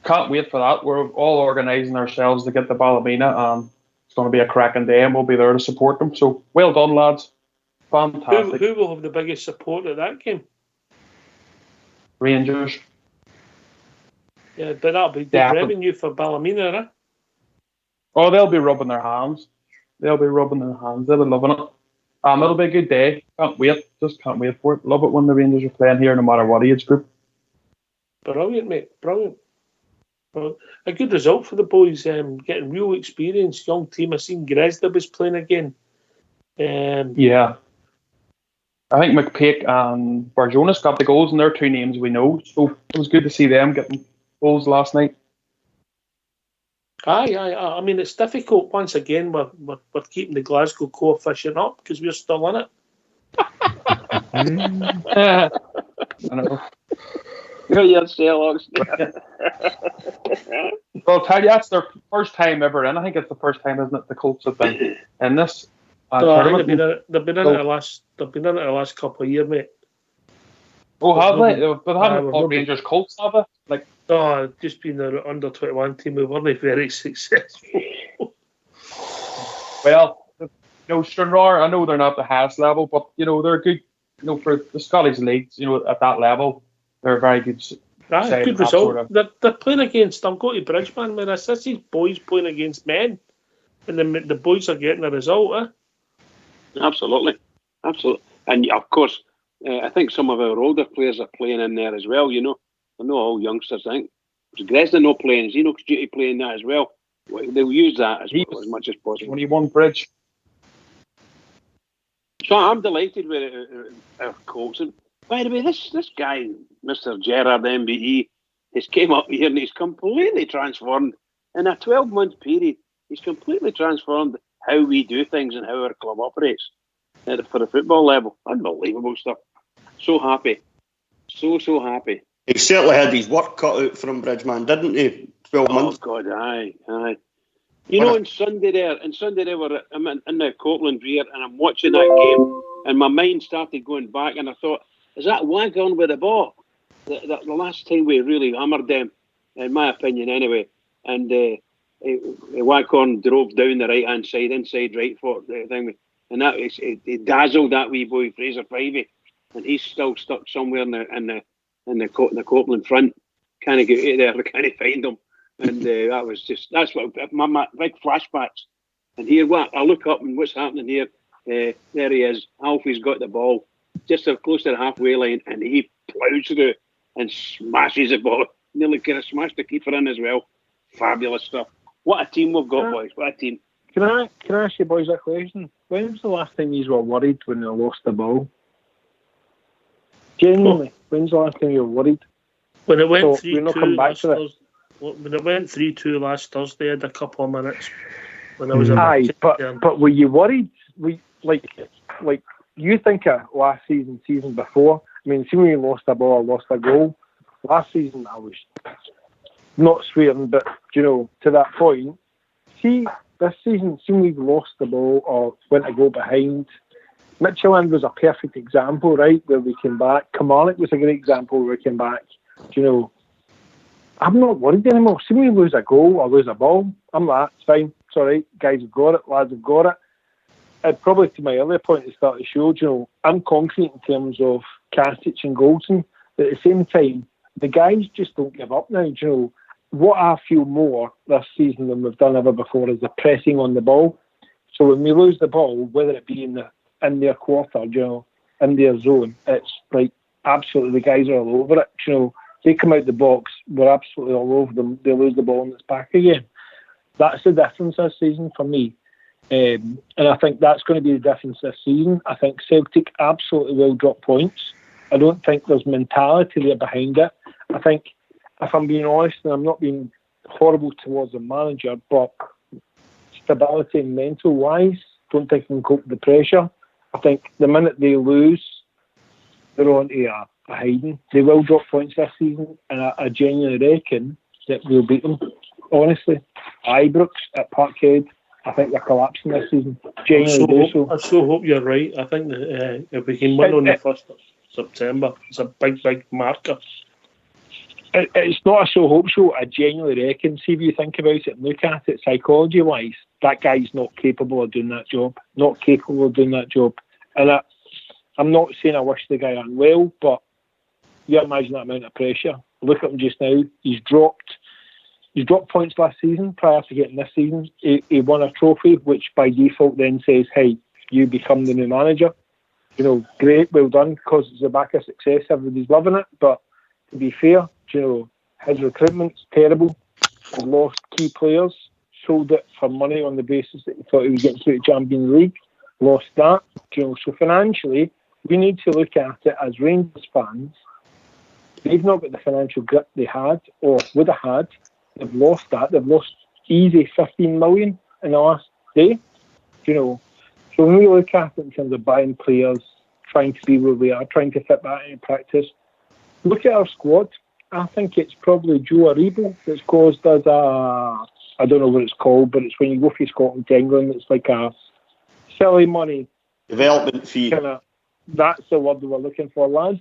can't wait for that. We're all organising ourselves to get to Ballymena, and it's going to be a cracking day, and we'll be there to support them. So well done, lads. Fantastic. Who will have the biggest support at that game? Rangers. Yeah, but that'll be good revenue for Ballymena, eh? Oh, they'll be rubbing their hands. They'll be loving it. It'll be a good day. Can't wait. Just can't wait for it. Love it when the Rangers are playing here, no matter what age group. Brilliant, mate. Brilliant. Well, a good result for the boys. Getting real experience. Young team. I seen Gresda was playing again. Yeah. I think McPake and Barjonas got the goals, and they're two names we know. So it was good to see them getting goals last night. Aye. I mean, it's difficult. Once again, we're keeping the Glasgow coefficient up because we're still in it. I know. You're Sherlock's. Well, I'll tell you, that's their first time ever in. I think it's the first time, isn't it? The Colts have been in this tournament. They've been in it the last couple of years, mate. Oh, have they? But haven't all Rangers Colts, have they? Like, no, just been the under-21 team. We weren't very successful. Well, Stranraer, I know they're not the highest level, but they're good. For the Scottish leagues, at that level, they're a very good side. Good result. They're playing against. I'm going to Bridgeman, where this is boys playing against men, and the boys are getting a result. Absolutely. And of course, I think some of our older players are playing in there as well. They're not all youngsters. I think Gresna not playing. Is Enoch's duty playing that as well? They'll use that as much as possible. When he won Bridge. So I'm delighted with our coach. And by the way, this guy, Mr. Gerrard, MBE, has came up here and he's completely transformed in a 12-month period. He's completely transformed how we do things and how our club operates for the football level. Unbelievable stuff. So happy. So happy. He certainly had his work cut out from Bridgeman, didn't he? 12 months. Oh, God, aye. On Sunday there, I'm in the Copeland here, and I'm watching that game, and my mind started going back, and I thought, is that Waghorn with the ball? The last time we really hammered them, in my opinion, anyway. And Waghorn drove down the right-hand side, inside right foot, thing, and that it dazzled that wee boy Fraser Fivey, and he's still stuck somewhere in the Copeland front. Can't get out of there, can't find him. And that's what my big flashbacks. And here, I look up and what's happening here? There he is. Alfie's got the ball just close to the halfway line, and he ploughs through and smashes the ball. Nearly kind of smashed the keeper in as well. Fabulous stuff. What a team we've got, boys. What a team. Can I ask you boys a question? When was the last time you were worried when they lost the ball? Genuinely, when's the last time you were worried? When it went 3-2 last Thursday. When it went 3-2 last Thursday, I had a couple of minutes when I was but were you worried? Like you think of last season before? I mean, see when you lost a ball, lost a goal. Last season, I was not swearing, but to that point. See this season, see when we've lost the ball or went a goal behind. Midtjylland was a perfect example, right, where we came back. Kilmarnock was a great example where we came back. I'm not worried anymore. See when we lose a goal or lose a ball, I'm like, it's fine. It's all right. Guys have got it. Lads have got it. And probably to my earlier point at the start of the show, I'm concrete in terms of Kasich and Goldson. But at the same time, the guys just don't give up now. What I feel more this season than we've done ever before is the pressing on the ball. So when we lose the ball, whether it be in their quarter, in their zone, it's like absolutely the guys are all over it. They come out the box, we're absolutely all over them. They lose the ball and it's back again. That's the difference this season for me. And I think that's going to be the difference this season. I think Celtic absolutely will drop points. I don't think there's mentality there behind it. I think, if I'm being honest, and I'm not being horrible towards the manager, but stability and mental-wise, don't think they can cope with the pressure. I think the minute they lose, they're on to a hiding. They will drop points this season, and I genuinely reckon that we'll beat them. Honestly, Ibrox at Parkhead, I think they're collapsing this season. I so hope you're right. I think that if we can win on the 1st of September, it's a big marker. It's not a so hope so. I genuinely reckon. See if you think about it and look at it psychology-wise, that guy's not capable of doing that job. Not capable of doing that job. And I'm not saying I wish the guy unwell, but you imagine that amount of pressure. Look at him just now. He's dropped points last season prior to getting this season. He won a trophy, which by default then says, hey, you become the new manager. Great, well done, because it's the back of success. Everybody's loving it. But to be fair, his recruitment's terrible. He's lost key players, sold it for money on the basis that he thought he was getting through the Champions League. Lost that. So financially, we need to look at it as Rangers fans. They've not got the financial grip they had or would have had. They've lost that. They've lost easy 15 million in the last day. So when we look at it in terms of buying players, trying to be where we are, trying to fit that in practice, look at our squad. I think it's probably Joe Aribo that's caused us I don't know what it's called, but it's when you go from Scotland to England, it's like a silly money development fee. That's the word we're looking for, lads.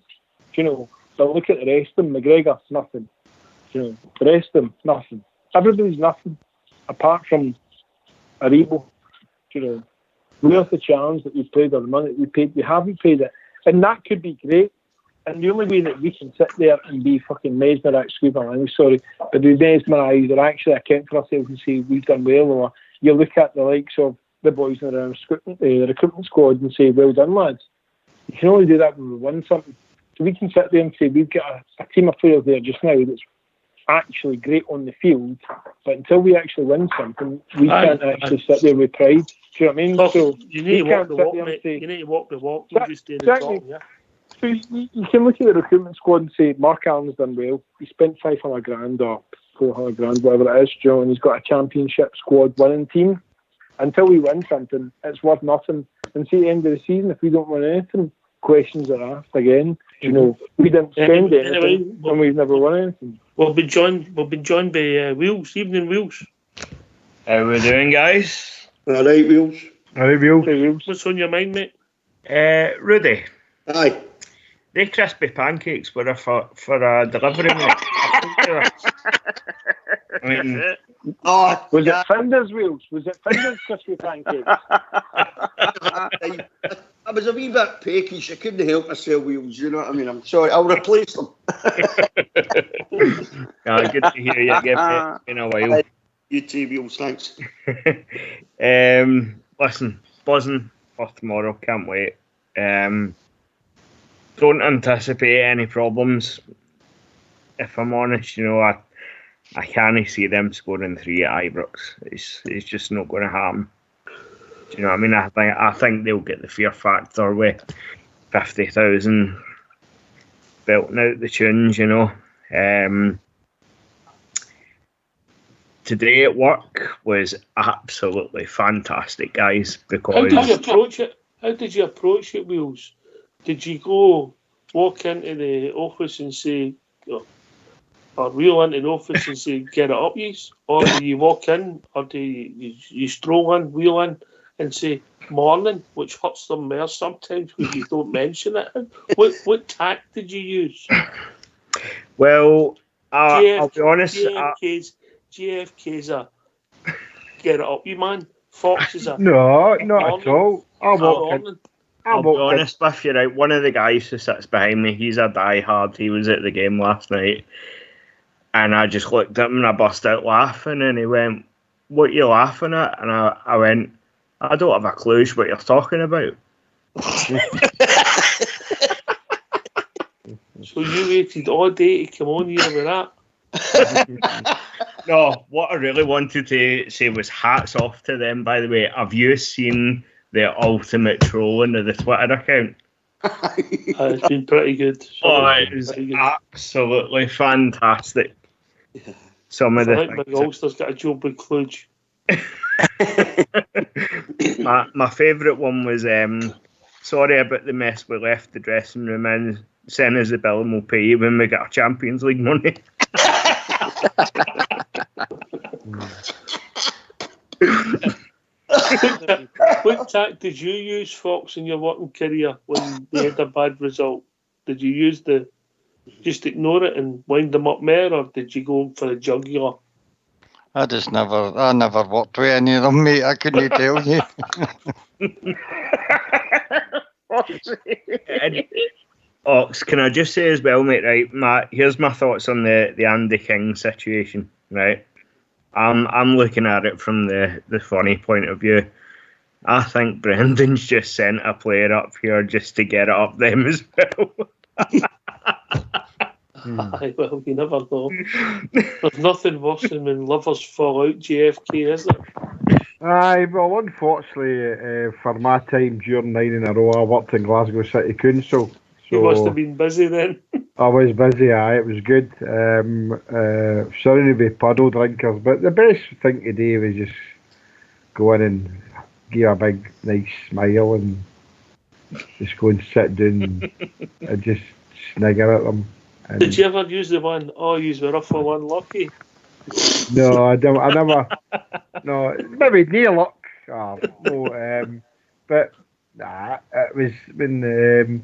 But look at the rest of them. McGregor, nothing. The rest of them, nothing. Everybody's nothing apart from Aribo. Where's the challenge that we played or the money that we paid? We haven't paid it. And that could be great. And the only way that we can sit there and be fucking mesmerised, excuse my language, sorry, but be mesmerised or actually account for ourselves and say we've done well, or you look at the likes of the boys in the recruitment squad and say, well done, lads. You can only do that when we win something. So we can sit there and say we've got a team of players there just now that's actually great on the field, but until we actually win something, we can't actually sit there with pride. Do you know what I mean? So you need to walk the walk, mate. You need to walk the walk. You just do the exactly. talk, yeah. So you can look at the recruitment squad and say Mark Allen's done well. He spent $500,000 or $400,000, whatever it is, Joe, and he's got a championship squad winning team. Until we win something, it's worth nothing. And see, at the end of the season, if we don't win anything, questions are asked again. You know, we didn't spend anything, and we've never won anything. We'll be joined by Wheels, Evening Wheels. How we doing, guys? All right, Wheels. All right, Wheels. What's on your mind, mate? Rudy. Aye. They crispy pancakes were for a delivery, mate. I mean, was it Finder's, Wheels? Was it Finder's crispy pancakes? I was a wee bit peckish. I couldn't help myself, Wheels. You know what I mean? I'm sorry. I'll replace them. Good to hear you again, mate. It's been a while. You too, Wheels. Thanks. Listen, buzzing for tomorrow. Can't wait. Don't anticipate any problems. If I'm honest, you know, I can't see them scoring 3 at Ibrox. It's just not going to happen. Do you know what I mean? I think they'll get the fear factor with 50,000 belting out the tunes, you know. Today at work was absolutely fantastic, guys. Because How did you approach it, Wheels? Did you go walk into the office and say, or wheel into the office and say, get it up, yous? Or do you walk in, or do you stroll in, wheel in, and say, morning, which hurts them more sometimes because you don't mention it? What tact did you use? Well, I'll be honest. JFK's a get it up, you man. Fox is a no, not at all. I'll be honest with you, right? One of the guys who sits behind me, he's a diehard. He was at the game last night, and I just looked at him and I burst out laughing, and he went, "What are you laughing at?" And I went, "I don't have a clue what you're talking about." So you waited all day to come on here with that? No, what I really wanted to say was hats off to them, by the way. Have you seen the ultimate trolling of the Twitter account? It's been pretty good. It was absolutely fantastic. Some of the things. My Ulster's got a job with Cluj. my favourite one was sorry about the mess we left the dressing room in. Send us the bill and we'll pay you when we get our Champions League money. What tact did you use, Fox, in your working career when they had a bad result? Did you use just ignore it and wind them up more, or did you go for a jugular? I never worked with any of them, mate. I couldn't tell you. Ox, can I just say as well, mate, right? Here's my thoughts on the Andy King situation, right? I'm looking at it from the funny point of view. I think Brendan's just sent a player up here just to get it up them as well. Aye, well, you never know. There's nothing worse than when lovers fall out, JFK, is there? Aye, well, unfortunately, for my time during 9 in a row, I worked in Glasgow City Council. You must have been busy then. I was busy, aye, it was good. Sorry to be puddle drinkers, but the best thing to do was just go in and give a big, nice smile and just go and sit down and just snigger at them. And did you ever use the one, you were awful unlucky? No, I never. No, maybe near luck. But nah, it was when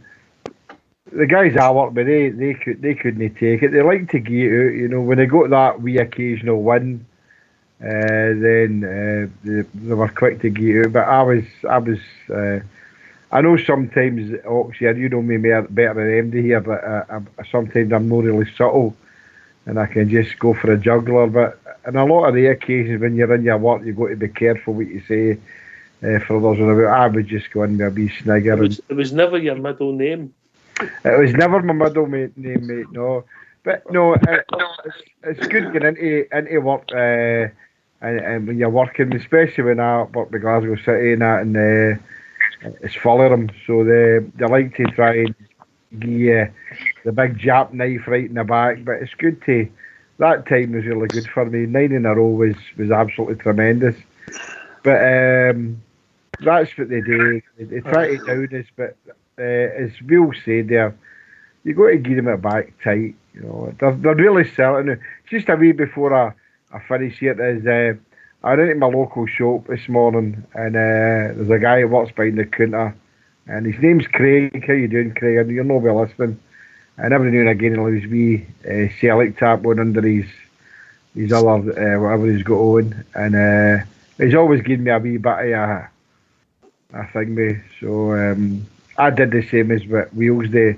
the guys I worked with, they couldn't take it. They like to get it out, you know. When they got that wee occasional win, Then they were quick to get out. But I know sometimes, Oxy, you know me better than MD here, but sometimes I'm not really subtle, and I can just go for a juggler. But on a lot of the occasions when you're in your work, you've got to be careful what you say for others. And I would just go in with a wee snigger. It was never your middle name. It was never my middle name, mate. No, but no, it's good getting into work, and when you're working, especially when I work with Glasgow City and that, and it's full of them, so they like to try and give you the big Jap knife right in the back. But it's good to. That time was really good for me. 9 in a row was absolutely tremendous. But that's what they do. They try to down us, but as Will said there, you got to give them it back tight. You know, they're really selling. Just a wee before I finish here, I went into my local shop this morning, and there's a guy who works behind the counter, and his name's Craig. How you doing, Craig? And you're not well listening. And every now and again he'll have his wee Celtic tap on under his other whatever he's got on, and he's always giving me a wee bit of a thing, me. So I did the same as what Wheels did.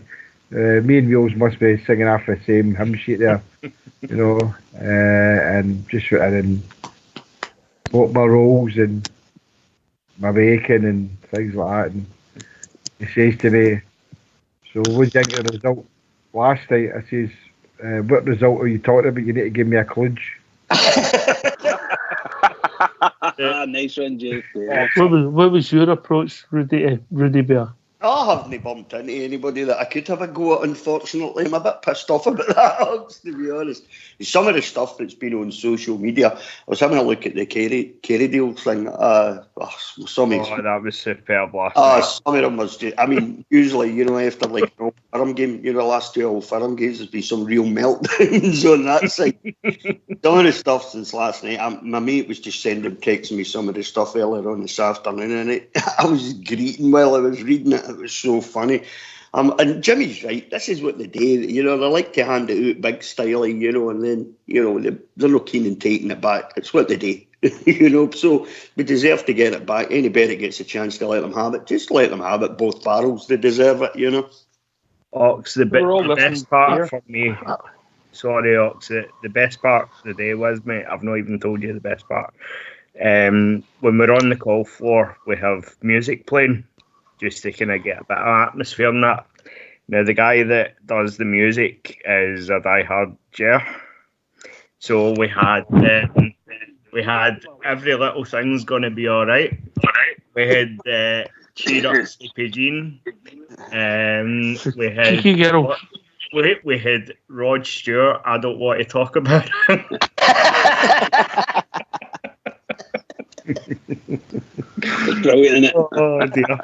Me and Wheels must be singing off the same hymn sheet there, you know, and just and bought my rolls and my bacon and things like that. And he says to me, "So what do you think of the result last night?" I says, "What result are you talking about? You need to give me a clue." Nice one, Jake. What was your approach, Rudy Bear? I haven't bumped into anybody that I could have a go at, unfortunately. I'm a bit pissed off about that, to be honest. Some of the stuff that's been on social media, I was having a look at the Kerry deal thing. That was superb last night. Some of them was just, I mean, usually, you know, after like an Old Firm game, you know, the last 2 Old Firm games, there's been some real meltdowns on that side. Some of the stuff since last night, my mate was just texting me some of the stuff earlier on this afternoon, and I was greeting while I was reading it. It was so funny. And Jimmy's right. This is what they do. You know, they like to hand it out big styling, you know, and then, you know, they're not keen on taking it back. It's what they do. You know, so we deserve to get it back. Anybody gets a chance to let them have it, just let them have it. Both barrels, they deserve it, you know. Ox, the best part for me. Sorry, Ox. The best part of the day was, mate, I've not even told you the best part. When we're on the call floor, we have music playing, just to kind of get a bit of atmosphere and that. Now, the guy that does the music is a diehard Gerrard. So we had Every Little Thing's Gonna Be Alright. We had Cheer Up Sleepy Jean. We had Cheeky Girl. We had Rod Stewart, I Don't Want to Talk About It. It's brilliant, isn't it? Oh dear.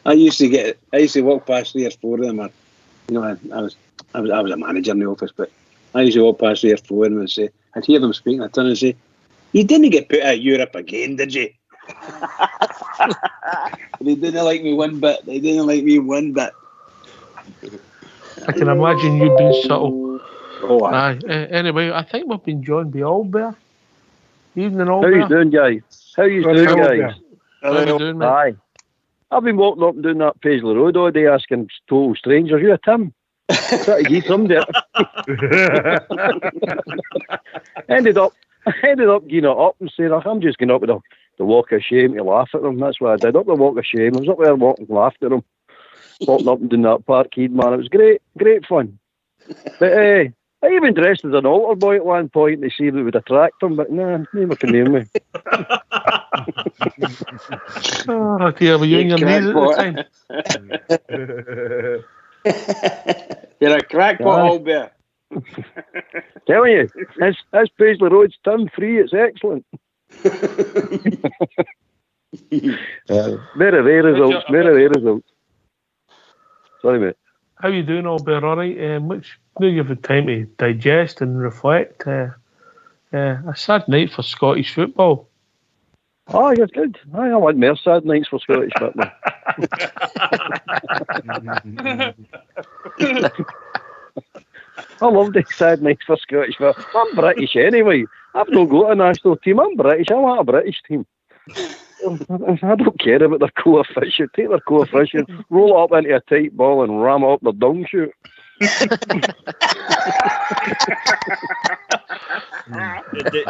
I used to walk past 3 or 4 of them. You know, I was a manager in the office, but I used to walk past 3 or 4 of them and say, I'd hear them speaking, I'd turn and say, "You didn't get put out of Europe again, did you?" They didn't like me one bit. I can imagine you being subtle. Oh, aye. Anyway, I think we've been joined by Albert. Evening, How Albert. you doing, guys? How you doing, guys? How you doing, mate? Aye. I've been walking up and down that Paisley Road all day asking total strangers, "You a Tim?" Trying to get somebody. ended up getting it up and saying, "I'm just going up with the walk of shame to laugh at them." That's what I did, up the walk of shame. I was up there walking, laughed at them, walking up and down that parkade, man. It was great fun. But I even dressed as an altar boy at one point to see if it would attract them, but nah, never can hear me. Oh dear, were you in your knees at the time? You're a crackpot, Albert. Telling you, that's Paisley Road's turn free. It's excellent. Very rare results. Sorry, mate. How you doing, Albert? All right. Now you've had time to digest and reflect. A sad night for Scottish football. Oh, you're good. I want more sad nights for Scottish football. I love the sadness for Scottish. But I'm British anyway. I've not got a national team. I'm British. I want a British team. I don't care about their coefficient. Take their coefficient, roll it up into a tight ball and ram it up the dung chute.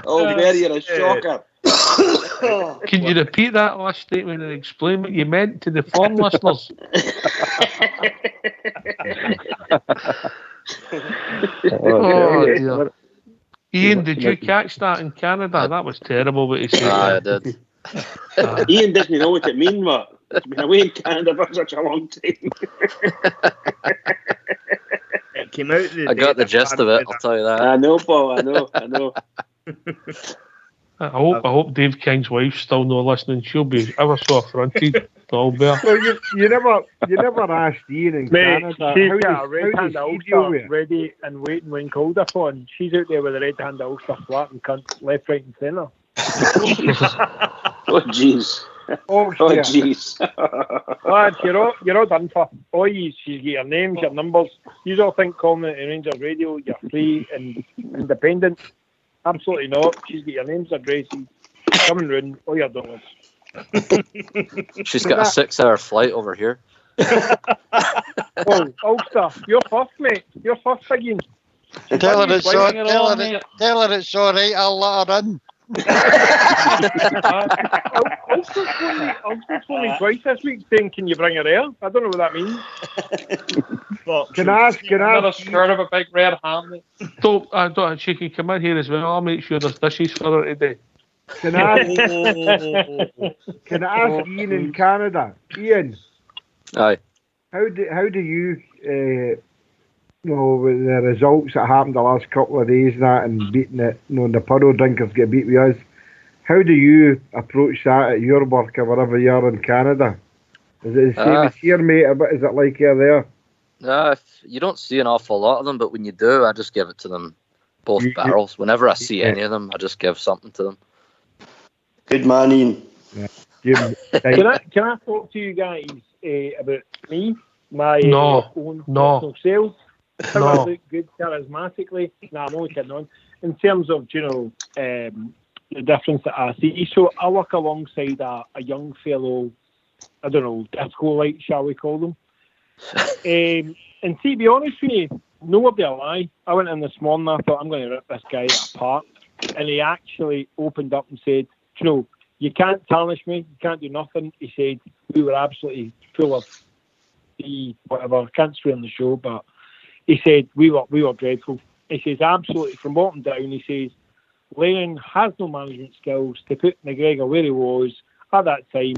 Oh, there you're a shocker. Can you repeat that last statement and explain what you meant to the foreign listeners? Oh dear. Ian, did you catch that in Canada? That was terrible what he said. I did. Ian doesn't know what it means, but it's been away in Canada for such a long time. It came out. I got the gist of it, I'll tell you that. I know, Paul, I know. I hope Dave King's wife's still not listening. She'll be ever so affronted to Albert. Well, you never asked Ian in Canada. She's how got a does red-handed he deal ulster with it? ready and waiting when called upon. She's out there with a red-handed ulster flapping cunts left, right and centre. Oh, jeez. Oh, jeez. Lads, you're all done for. All she's got your names, your numbers. You all think calling it Rangers Radio, you're free and independent. Absolutely not. She's got your names, addresses, coming round, all your dollars. She's got a 6-hour flight over here. Oh, Ulster, you're first, mate. You're first again. Tell her it's all right, I'll let her in. Ulster's phoned me twice this week saying, can you bring her here? I don't know what that means. Can I ask? Another skirt of a big red ham. Don't. She can come in here as well. I'll make sure there's dishes for her today. Can I ask Ian in Canada? Ian. Aye. How do you with the results that happened the last couple of days and beating it, the puddle drinkers get beat with us. How do you approach that at your work or wherever you are in Canada? Is it the same as here, mate? Or is it like you're there? You don't see an awful lot of them, but when you do, I just give it to them both barrels. Whenever I see any of them, I just give something to them. Good man, Ian. Yeah. Can I talk to you guys about me? My own personal sales? How I look good charismatically. I'm only kidding on. In terms of, the difference that I see. So I work alongside a young fellow, I don't know, disco light, shall we call them. And to be honest with you, nobody a lie. I went in this morning, I thought I'm going to rip this guy apart. And he actually opened up and said, you can't tarnish me, you can't do nothing. He said, we were absolutely full of whatever, I can't swear on the show, but he said, we were dreadful. He says, absolutely, from bottom down, he says, Lennon has no management skills to put McGregor where he was at that time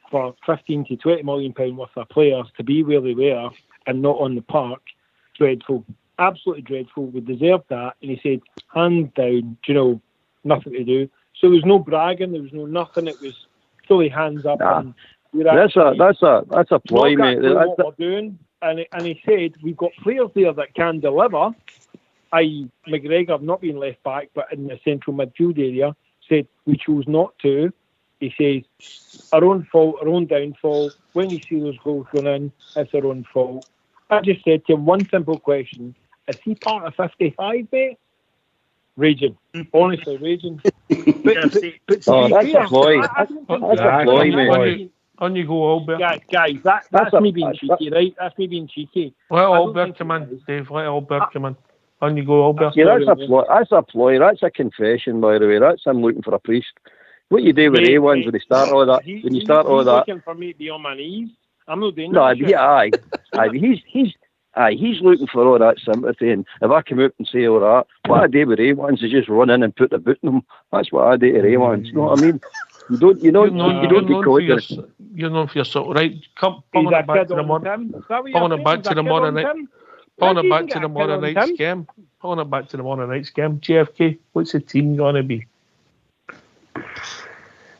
for 15 to 20 million pound worth of players to be where they were and not on the park. Dreadful. Absolutely dreadful. We deserved that. And he said, hands down, nothing to do. So there was no bragging, there was no nothing. It was fully hands up. Nah. And That's a ploy, mate. What we're doing. And he said, we've got players there that can deliver, i.e. McGregor not being left back, but in the central midfield area. Said, we chose not to. He says, our own fault, our own downfall. When you see those goals going in, it's our own fault. I just said to him one simple question. Is he part of 55, mate? Raging. Honestly, raging. But that's a ploy. That's a ploy, mate. On you go, Albert. Guys, that's me being cheeky, right? That's me being cheeky. Let Albert come in, Dave. Let Albert come in. On you go, Albert. Yeah, that's a ploy. That's a ploy. That's a confession, by the way. That's him looking for a priest. What you do with A1s when they start all that? When you start all that, looking for me to be on my knees. I'm not doing no, that. He's looking for all that sympathy. And if I come out and say all that, what I do with A1s is just run in and put the boot in them. That's what I do to A1s. You know what I mean? You don't be confident. You're known for yourself, right? Come on it back to the morning. Pulling it back to the morning night. Pulling it back to the morning night's game. Pulling it back to the morning night's game. JFK, what's the team going to be?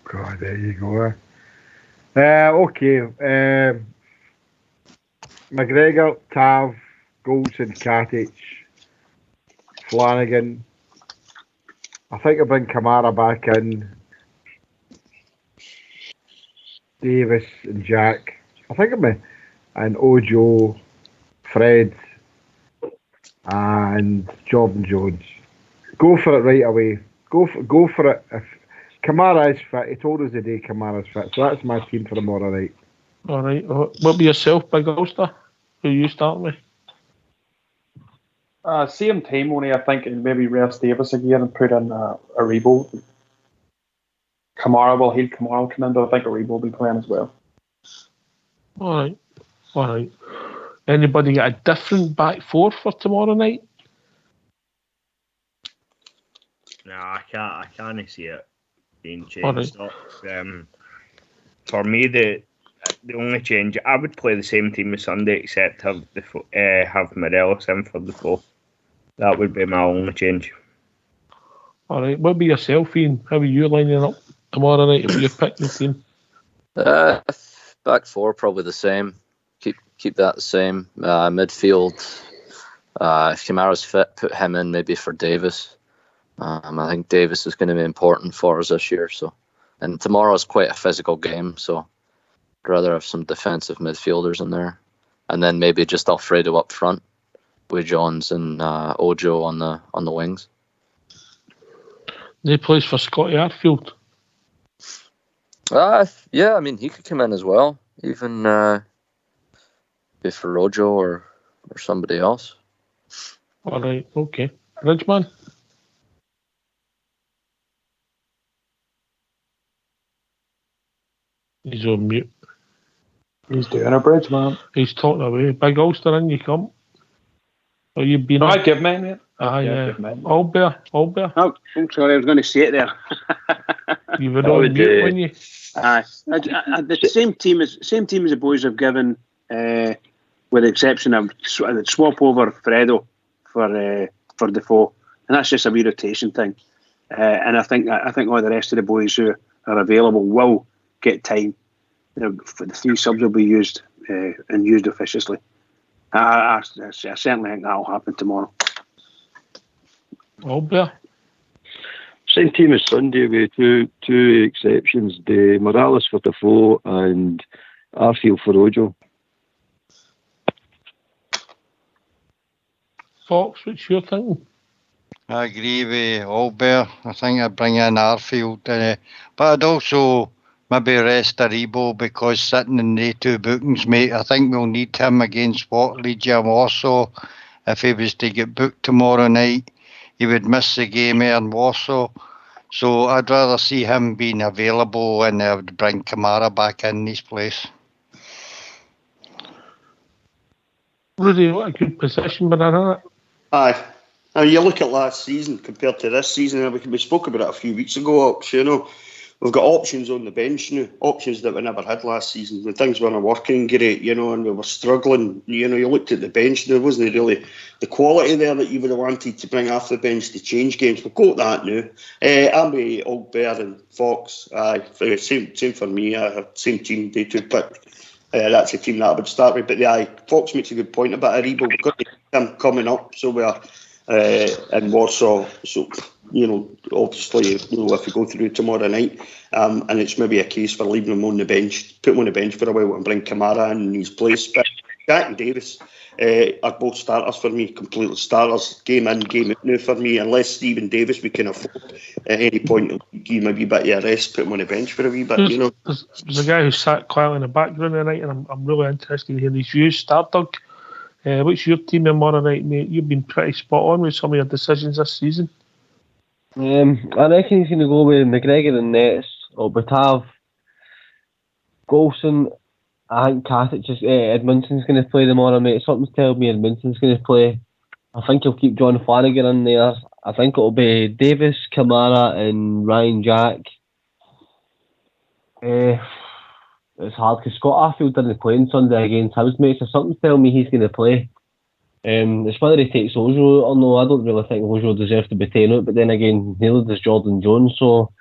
God, there you go. Okay. McGregor, Tav, Goldson, Katic, Flanagan. I think I'll bring Kamara back in. Davis and Jack. I think and Ojo, Fred, and Jordan Jones. Go for it right away. Go for it. If Kamara is fit, he told us the day Kamara's fit, so that's my team for tomorrow night. All right. What be yourself, Big Ulster? Who you start with? Same team, only I think maybe rest Davis again and put in Aribo. Kamara will come in, but I think Aribo will be playing as well. All right. Anybody got a different back four for tomorrow night? No, I can't see it being changed up. For me, the only change, I would play the same team as Sunday, except have Morelos in for the four. That would be my only change. All right. What be yourself, Ian? How are you lining up tomorrow night if you pick the team? Back four, probably the same. Keep that the same. Midfield, if Kamara's fit, put him in maybe for Davis. I think Davis is going to be important for us this year. And tomorrow's quite a physical game, so I'd rather have some defensive midfielders in there, and then maybe just Alfredo up front with Johns and Ojo on the wings. He plays for Scotty Arfield. Yeah, I mean he could come in as well, even be for Ojo or somebody else. All right, okay, Ridgeman. He's on mute. He's doing a bridge, man. He's talking away. Big Ulster, in you come. Oh, you've been. I give mine, mate. Yeah. Albert. Oh, sorry, I was going to say it there. You were on mute, weren't you? The same team as the boys have given, with the exception of the swap over Fredo for Defoe, and that's just a wee rotation thing. And I think all the rest of the boys who are available will get time. The three subs will be used and used officiously. I certainly think that'll happen tomorrow. Albert. Same team as Sunday with two exceptions: the Morales for Defoe and Arfield for Ojo. Fox, what's your thinking? I agree with Albert. I think I'd bring in Arfield, but I'd also maybe rest Aribo, because sitting in the two bookings, mate, I think we'll need him against Legia Warsaw. If he was to get booked tomorrow night, he would miss the game here in Warsaw. So I'd rather see him being available, and I would bring Kamara back in his place. Rudy, what a good position, but isn't it? Aye. Now you look at last season compared to this season, and we spoke about it a few weeks ago, we've got options on the bench now, options that we never had last season. The things weren't working great, and we were struggling. You looked at the bench, there wasn't really the quality there that you would have wanted to bring off the bench to change games. We've got that now. I'm with Albert and Fox. Same for me. Same team they two picked. That's a team that I would start with. But Fox makes a good point about Aribo. We've got him coming up, so we are in Warsaw. So, obviously, if we go through tomorrow night, and it's maybe a case for leaving him on the bench, put him on the bench for a while and bring Kamara in his place. But Jack and Davis are both starters for me, completely starters, game in, game out now for me, unless Stephen Davis we can afford at any point, give him a wee bit of a rest, put him on the bench for a wee bit, There's a guy who sat quietly in the background tonight, and I'm really interested in hearing his views. Stardog, what's your team tomorrow night, mate? You've been pretty spot on with some of your decisions this season. I reckon he's going to go with McGregor and nets, or Batav, Golson. I think Edmundson's going to play tomorrow, mate. Something's telling me Edmundson's going to play. I think he'll keep John Flanagan in there. I think it'll be Davis, Kamara and Ryan Jack. It's hard because Scott Arfield didn't play on Sunday against his mates, so something's telling me he's going to play. It's whether he takes Ojo or no. I don't really think Ojo deserves to be taken out, but then again, neither does Jordan Jones, so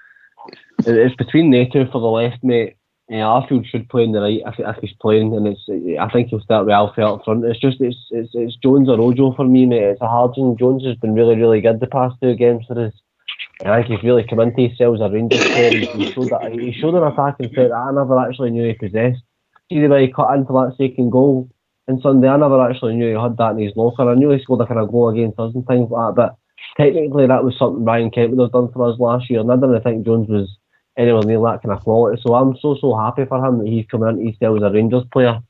it's between they two for the left, mate. Arfield should play in the right if he's playing, and I think he'll start with Alfie up front. It's Jones or Ojo for me, mate. It's a hard one. Jones has been really, really good the past two games for us. I think he's really come into himself as a Rangers player. He showed an attacking threat that I never actually knew he possessed. See the way he cut into that second goal. on Sunday. I never actually knew he had that in his locker. I knew he scored a kind of goal against us and things like that, but technically that was something Ryan Kent would have done for us last year, and I didn't think Jones was anywhere near that kind of quality. So I'm so happy for him that he's coming into his style as a Rangers player.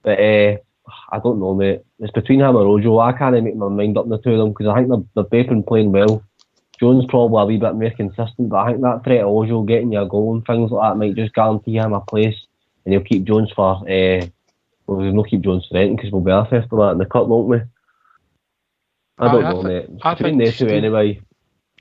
But I don't know, mate. It's between him and Ojo. I can't make my mind up on the two of them because I think they're both been playing well. Jones probably a wee bit more consistent, but I think that threat of Ojo getting you a goal and things like that might just guarantee him a place, and he'll keep Jones for we'll not keep Jones for anything because we'll be after that in the cup, won't we? I don't know, mate. It's between the two anyway.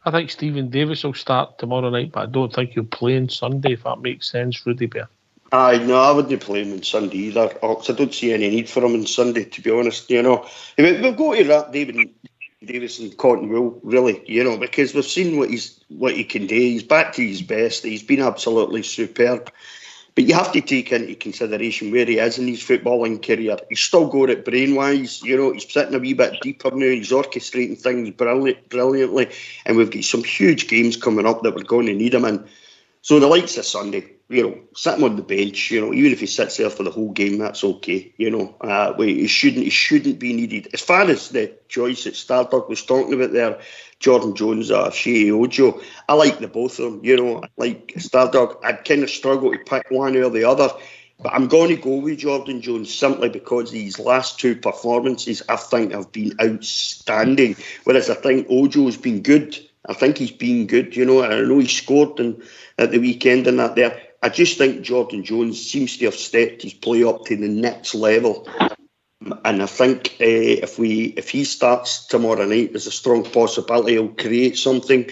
I think Stephen Davis will start tomorrow night, but I don't think he'll play on Sunday, if that makes sense, Rudy Bear. Aye, no, I wouldn't play him on Sunday either. I don't see any need for him on Sunday, to be honest. You know, we've got to wrap Davis and Cotton wool, really. You know, because we've seen what he can do. He's back to his best. He's been absolutely superb. But you have to take into consideration where he is in his footballing career. He's still got it brain-wise, you know, he's sitting a wee bit deeper now, he's orchestrating things brilliantly, and we've got some huge games coming up that we're going to need him in. So the likes of Sunday, you know, sit him on the bench, you know, even if he sits there for the whole game, that's okay, you know. He shouldn't be needed. As far as the choice that Stardog was talking about there, Jordan Jones or Shea Ojo, I like the both of them, you know. Like Stardog, I'd kind of struggle to pick one or the other, but I'm going to go with Jordan Jones simply because these last two performances I think have been outstanding, whereas I think Ojo's been good. I think he's been good, you know, and I know he scored at the weekend and that there. I just think Jordan Jones seems to have stepped his play up to the next level. And I think if he starts tomorrow night, there's a strong possibility he'll create something,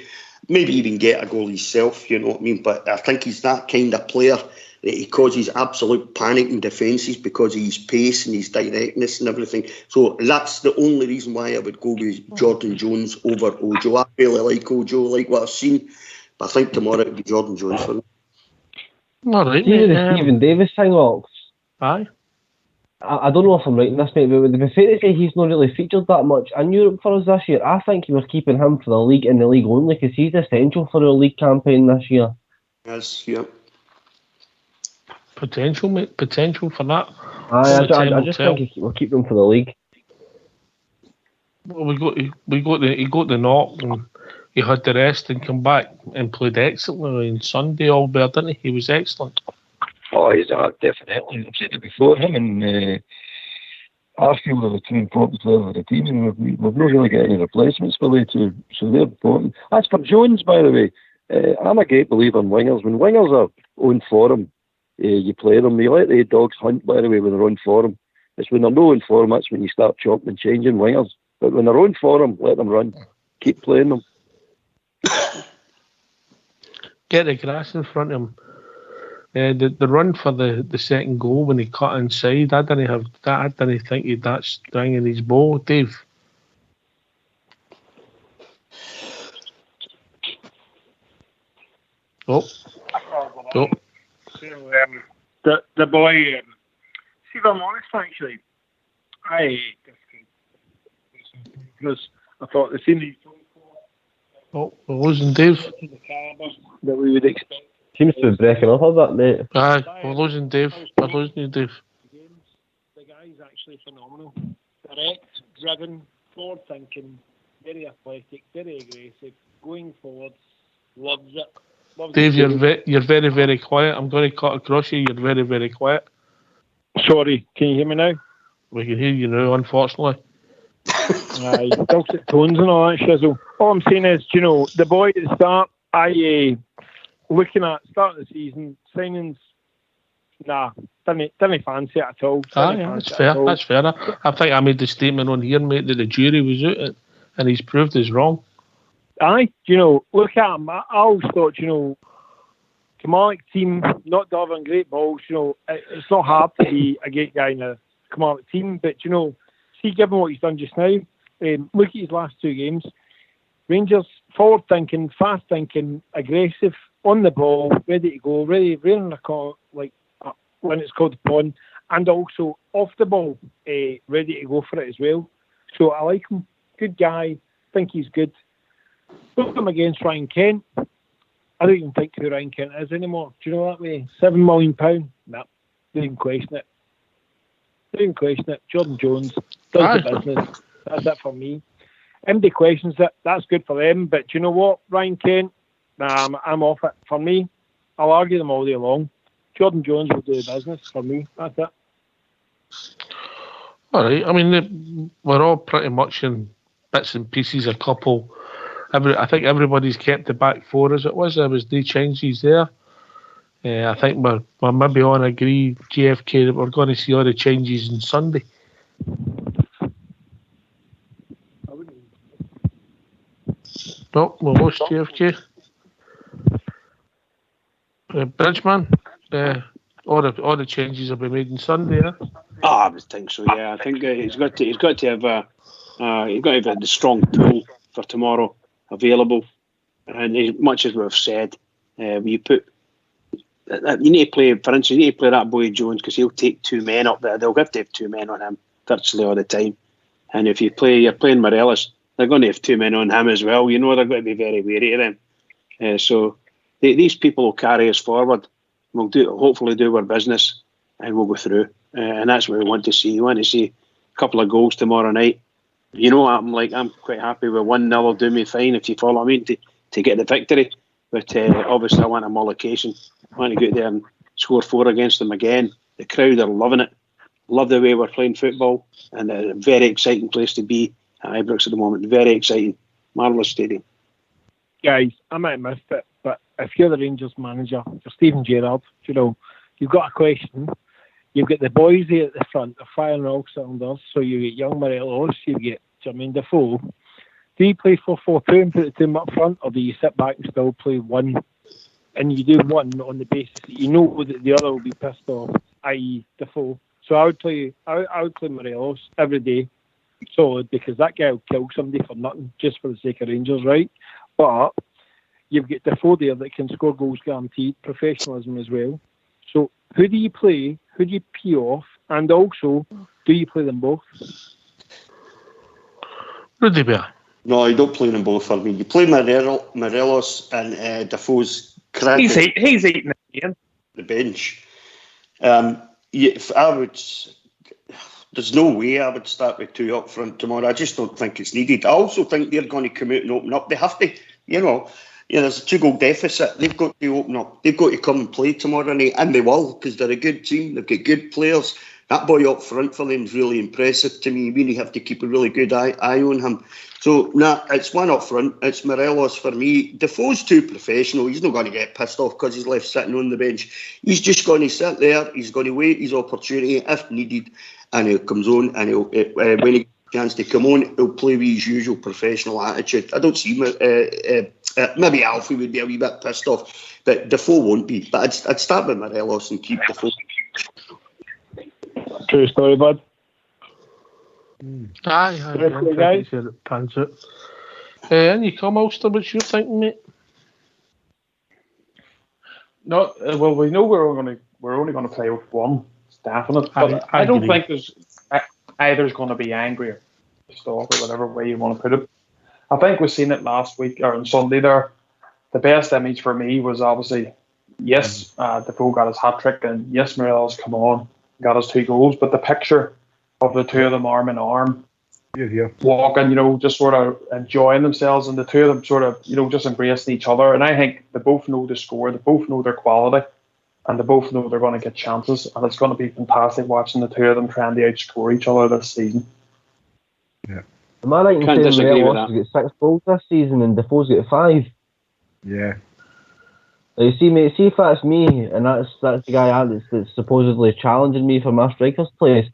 maybe even get a goal himself, you know what I mean? But I think he's that kind of player that he causes absolute panic in defences because of his pace and his directness and everything. So that's the only reason why I would go with Jordan Jones over Ojo. I really like Ojo, like what I've seen, but I think tomorrow it'll be Jordan Jones for me. All right, mate. The Stephen Davis thing, Ox. Aye. I don't know if I'm right in this, mate, but the fair to say he's not really featured that much in Europe for us this year. I think we're keeping him for the league and the league only because he's essential for our league campaign this year. Yes, yeah. Potential, mate. Potential for that. I just think we'll keep them for the league. Well, he got the knock and he had the rest and come back and played excellently on Sunday all there, didn't he? He was excellent. Oh, he's definitely. I've said it before. Him and Arfield are the two important players of the team, and we've not really got any replacements for the two, so they're important. As for Jones, by the way, I'm a great believer in wingers. When wingers are on form, you play them. You let the dogs hunt, by the way, when they're on form. It's when they're not on form, that's when you start chopping and changing wingers. But when they're on form, let them run. Keep playing them. Get the grass in front of him. The run for the second goal when he cut inside, I didn't think he'd that string in his bow, Dave. Oh. So, the boy, see if I'm honest, actually, because I thought the team we're losing Dave. That we would expect. Seems to be breaking up a bit, mate. Aye, we're losing Dave. We're losing you, Dave. The guy's actually phenomenal. Direct, driven, forward thinking, very athletic, very aggressive, going forwards, loves it. Dave, you're very, very quiet. I'm going to cut across you. You're very, very quiet. Sorry, can you hear me now? We can hear you now, unfortunately. Aye, dulcet tones and all that shizzle. All I'm saying is, you know, the boy at the start, looking at start of the season, signings, didn't fancy it at all. That's fair. That's fair. I think I made the statement on here, mate, that the jury was out and he's proved us wrong. Aye, you know, look at him. I always thought, you know, Kamalik team, not delivering great balls, you know, it's not hard to be a great guy in a Kamalik team, but, you know, see, given what he's done just now, look at his last two games. Rangers, forward thinking, fast thinking, aggressive, on the ball, ready to go, ready in the call, like when it's called upon, and also off the ball, ready to go for it as well. So I like him. Good guy. Think he's good. Put him against Ryan Kent. I don't even think who Ryan Kent is anymore. Do you know that way? £7 million? Nah, don't even question it. Don't question it. Jordan Jones does the business. That's it for me. MD questions it. That's good for them. But do you know what, Ryan Kent? Nah, I'm off it. For me, I'll argue them all day long. Jordan Jones will do the business for me. That's it. All right. I mean, we're all pretty much in bits and pieces. A couple. I think everybody's kept the back four as it was. There was no changes there. I think we're maybe on agree, JFK, that we're going to see all the changes on Sunday. No, we lost JFK. Bridgeman, all the changes will be made on Sunday. I would think so. Yeah, I think he's got to have the strong pull for tomorrow available, and as much as we've said, you need to play. For instance, you need to play that boy Jones because he'll take two men up there. They'll have to have two men on him virtually all the time, and if you're playing Morelos, they're going to have two men on him as well. You know they're going to be very wary of them. So these people will carry us forward. We'll hopefully do our business, and we'll go through. And that's what we want to see. We want to see a couple of goals tomorrow night. You know, I'm quite happy with 1-0 will do me fine, if you follow what I mean, to get the victory. But obviously I want a mullication. I want to go out there and score 4 against them again. The crowd are loving it. Love the way we're playing football, and a very exciting place to be at Ibrox at the moment. Very exciting. Marvellous stadium. Guys, I might have missed it, but if you're the Rangers manager, you're Stephen Gerrard, you know, you've got a question. You've got the boys there at the front, they're firing all cylinders. So you get young Morelos, you get Jermaine Defoe. Do you play 4-4-2 and put the team up front, or do you sit back and still play one? And you do one on the basis that you know that the other will be pissed off, i.e. Defoe. So I would play Morelos every day, solid, because that guy will kill somebody for nothing, just for the sake of Rangers, right? But you've got Defoe there that can score goals guaranteed, professionalism as well. So who do you play? Who do you pee off? And also, do you play them both? Rudy Bear. No, you don't play them both for me. You play Morelos and Defoe's cracking. He's eating it again. The bench. If I would, there's no way I would start with 2 up front tomorrow. I just don't think it's needed. I also think they're going to come out and open up. They have to, there's a 2-goal deficit. They've got to open up. They've got to come and play tomorrow night, and they will, because they're a good team. They've got good players. That boy up front for them is really impressive to me. You really have to keep a really good eye on him. So, it's one up front. It's Morelos for me. Defoe's too professional. He's not going to get pissed off because he's left sitting on the bench. He's just going to sit there. He's going to wait his opportunity if needed, and he comes on, and when he gets a chance to come on, he'll play with his usual professional attitude. I don't see maybe Alfie would be a wee bit pissed off, but Defoe won't be. But I'd start with Morelos and keep Defoe. True story, bud. Aye, guys. Pans it. And you come, Ulster, what's your thinking, mate? No, well, we know we're only going to play with one. It's definite. But I don't think there's either's going to be angry or pissed off or whatever way you want to put it. I think we've seen it last week or on Sunday there. The best image for me was obviously, yes, Defoe got his hat-trick, and yes, Morelos come on, got his 2 goals, but the picture of the two of them arm in arm, walking, just sort of enjoying themselves, and the two of them sort of, just embracing each other. And I think they both know the score, they both know their quality, and they both know they're going to get chances, and it's going to be fantastic watching the two of them trying to outscore each other this season. Yeah. Am I right in saying Morelos has got 6 goals this season and Defoe's got 5? Yeah. You see, mate, see if that's me, and that's the guy that's supposedly challenging me for my striker's place.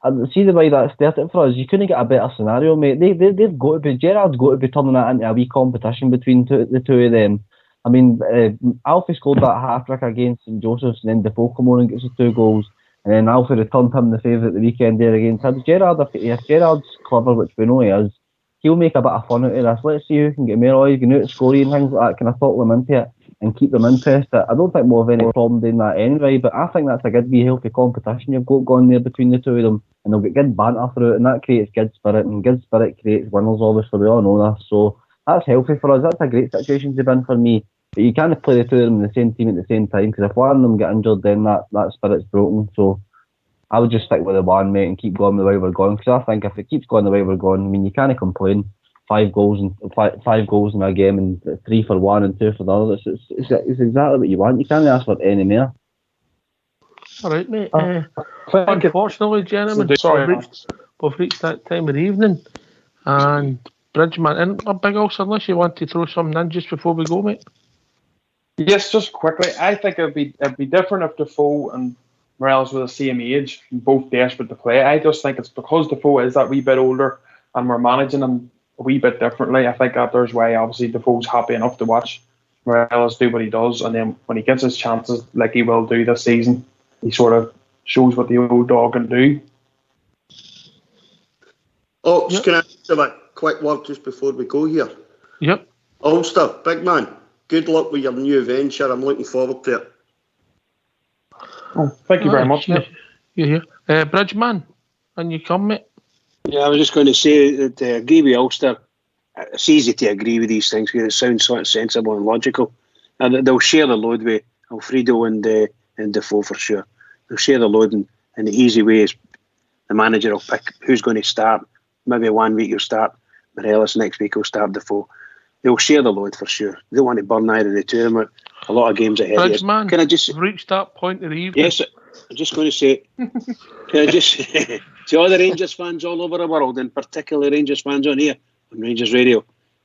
And see the way that's started for us. You couldn't get a better scenario, mate. They've got to be. Gerrard's got to be turning that into a wee competition between the two of them. I mean, Alfie scored that hat-trick against St Joseph's, and then Defoe come on and gets his 2 goals, and then Alfie returned him the favour at the weekend there against him. Gerrard, if Gerrard's clever, which we know he is, he'll make a bit of fun out of this. Let's see who can get more oil, get out scoring and things like that. Can I talk them into it and keep them interested? I don't think we'll have any problem doing that anyway, but I think that's a good, wee healthy competition you've got going there between the two of them, and they'll get good banter through it, and that creates good spirit, and good spirit creates winners, obviously, we all know that. So that's healthy for us. That's a great situation to be in for me. But you can't play the two of them in the same team at the same time, because if one of them get injured, then that spirit's broken. So I would just stick with the one, mate, and keep going the way we're going. Because I think if it keeps going the way we're going, I mean, you can't complain. 5 goals in a game, and 3 for one and 2 for the other. It's exactly what you want. You can't ask for any more. All right, mate. Unfortunately, gentlemen, we've reached that time of the evening, and Bridgman, and a big also, unless you want to throw something in just before we go, mate. Yes, just quickly. I think it'd be different if Defoe and Morelos were the same age, and both desperate to play. I just think it's because Defoe is that wee bit older, and we're managing him a wee bit differently. I think that there's why obviously Defoe's happy enough to watch Morelos do what he does, and then when he gets his chances, like he will do this season, he sort of shows what the old dog can do. Oh, can I have a quick word just before we go here? Yep. Ulster, big man, good luck with your new venture. I'm looking forward to it. Oh, thank you very much, mate. You're here. Bridgman, and you come, mate. Yeah, I was just going to say that I agree with Ulster. It's easy to agree with these things because it sounds sort of sensible and logical. And they'll share the load with Alfredo and Defoe for sure. They'll share the load, and the easy way is the manager will pick who's going to start. Maybe 1 week he'll start Morelos, next week he'll start Defoe. They'll share the load for sure. They don't want to burn either of the two of them. A lot of games ahead of us. Can I just reach that point of the evening? Yes, I'm just going to say, can I just to all the Rangers fans all over the world, and particularly Rangers fans on here on Rangers Radio,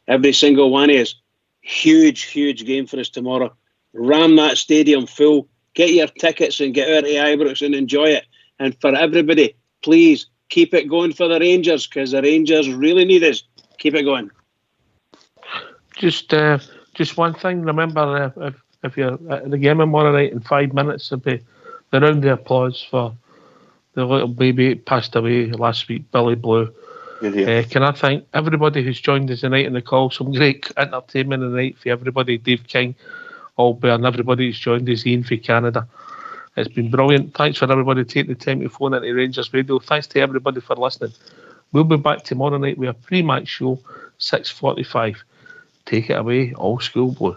every single one of us, huge game for us tomorrow. Ram that stadium full. Get your tickets and get out to Ibrox and enjoy it. And for everybody, please keep it going for the Rangers, because the Rangers really need us. Keep it going. Just one thing. Remember, if you're at the game tomorrow night in 5 minutes, there'll be the round of applause for the little baby that passed away last week, Billy Blue. Can I thank everybody who's joined us tonight in the call? Some great entertainment tonight for everybody. Dave King, Albert, and everybody who's joined us, Ian for Canada. It's been brilliant. Thanks for everybody taking the time to phone into Rangers Radio. Thanks to everybody for listening. We'll be back tomorrow night with a pre-match show, 6:45. Take it away, Old School Blue.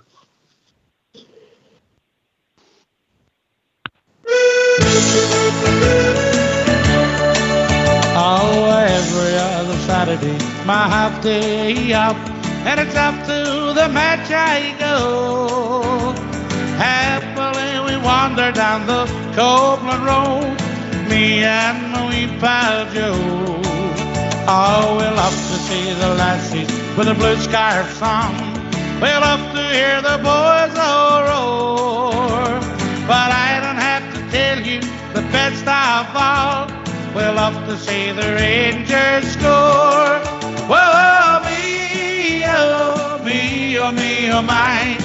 Oh, every other Saturday, my half day up, and it's up to the match I go. Happily we wander down the Copeland Road, me and my wee pal Joe. Oh, we love to see the lassies with the blue scarves on. We love to hear the boys all roar. But I don't have to tell you the best of all, we love to see the Rangers score. Whoa, me, oh, me, oh, me, oh, my.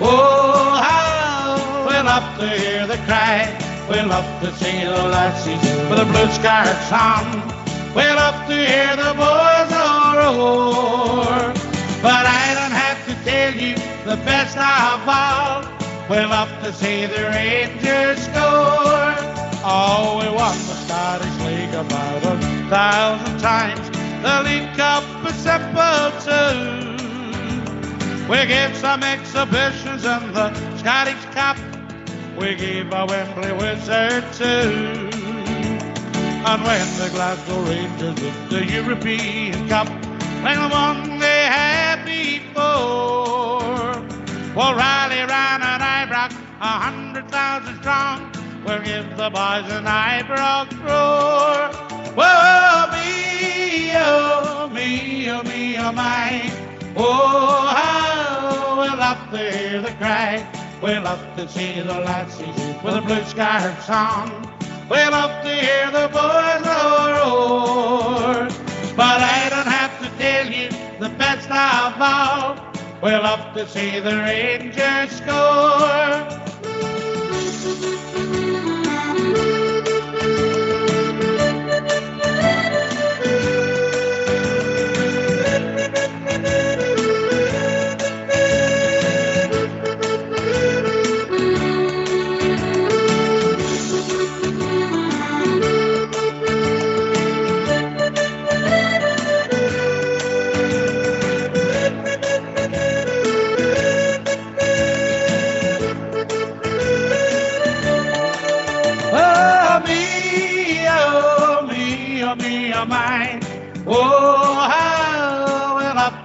Oh, how we love to hear the cry. We love to see the lassies with the blue scarves on. We love to hear the boys all roar. But I don't have to tell you the best of all, we love to see the Rangers score. Oh, we won the Scottish League about 1,000 times. The League Cup is simple too. We gave some exhibitions in the Scottish Cup. We gave a Wembley Wizard too. And when the Glasgow Rangers win the European Cup, like the one they had before, we'll rally round an Ibrox 100,000 strong. We'll give the boys an Ibrox roar. Whoa, me, oh, me, oh, me, oh, my. Oh, how we love to hear the cry. We love to see the lassies with the blue scarves on. We love to hear the boys roar. But I don't have to tell you the best of all, we love to see the Rangers score.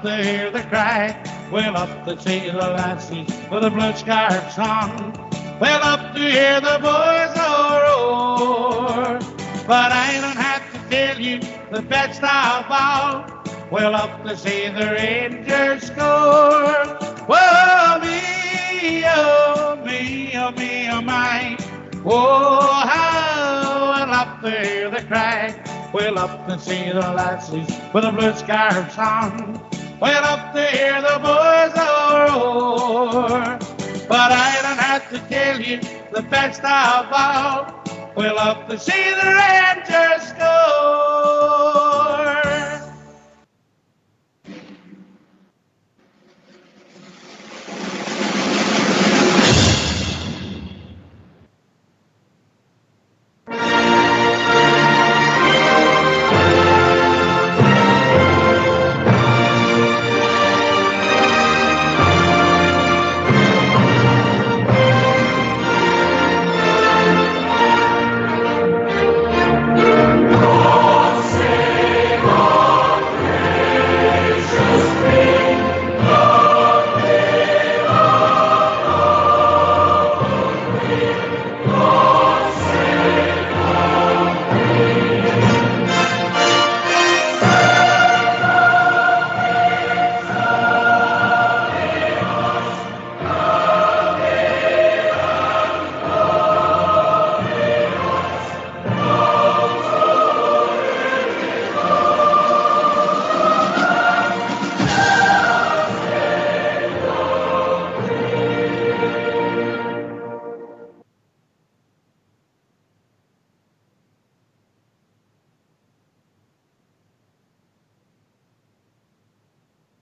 to hear the cry. We'll love to see the lasses with the blue scarves on. We'll love to hear the boys roar. But I don't have to tell you the best of all. We'll love to see the Rangers score. Whoa, me, oh, me, oh, me, oh, my. Oh, how I love to hear the cry. We'll love to see the lassies with the blue scarves on. We'll love to hear the boys roar. But I don't have to tell you the best of all. We'll love to see the Rangers score.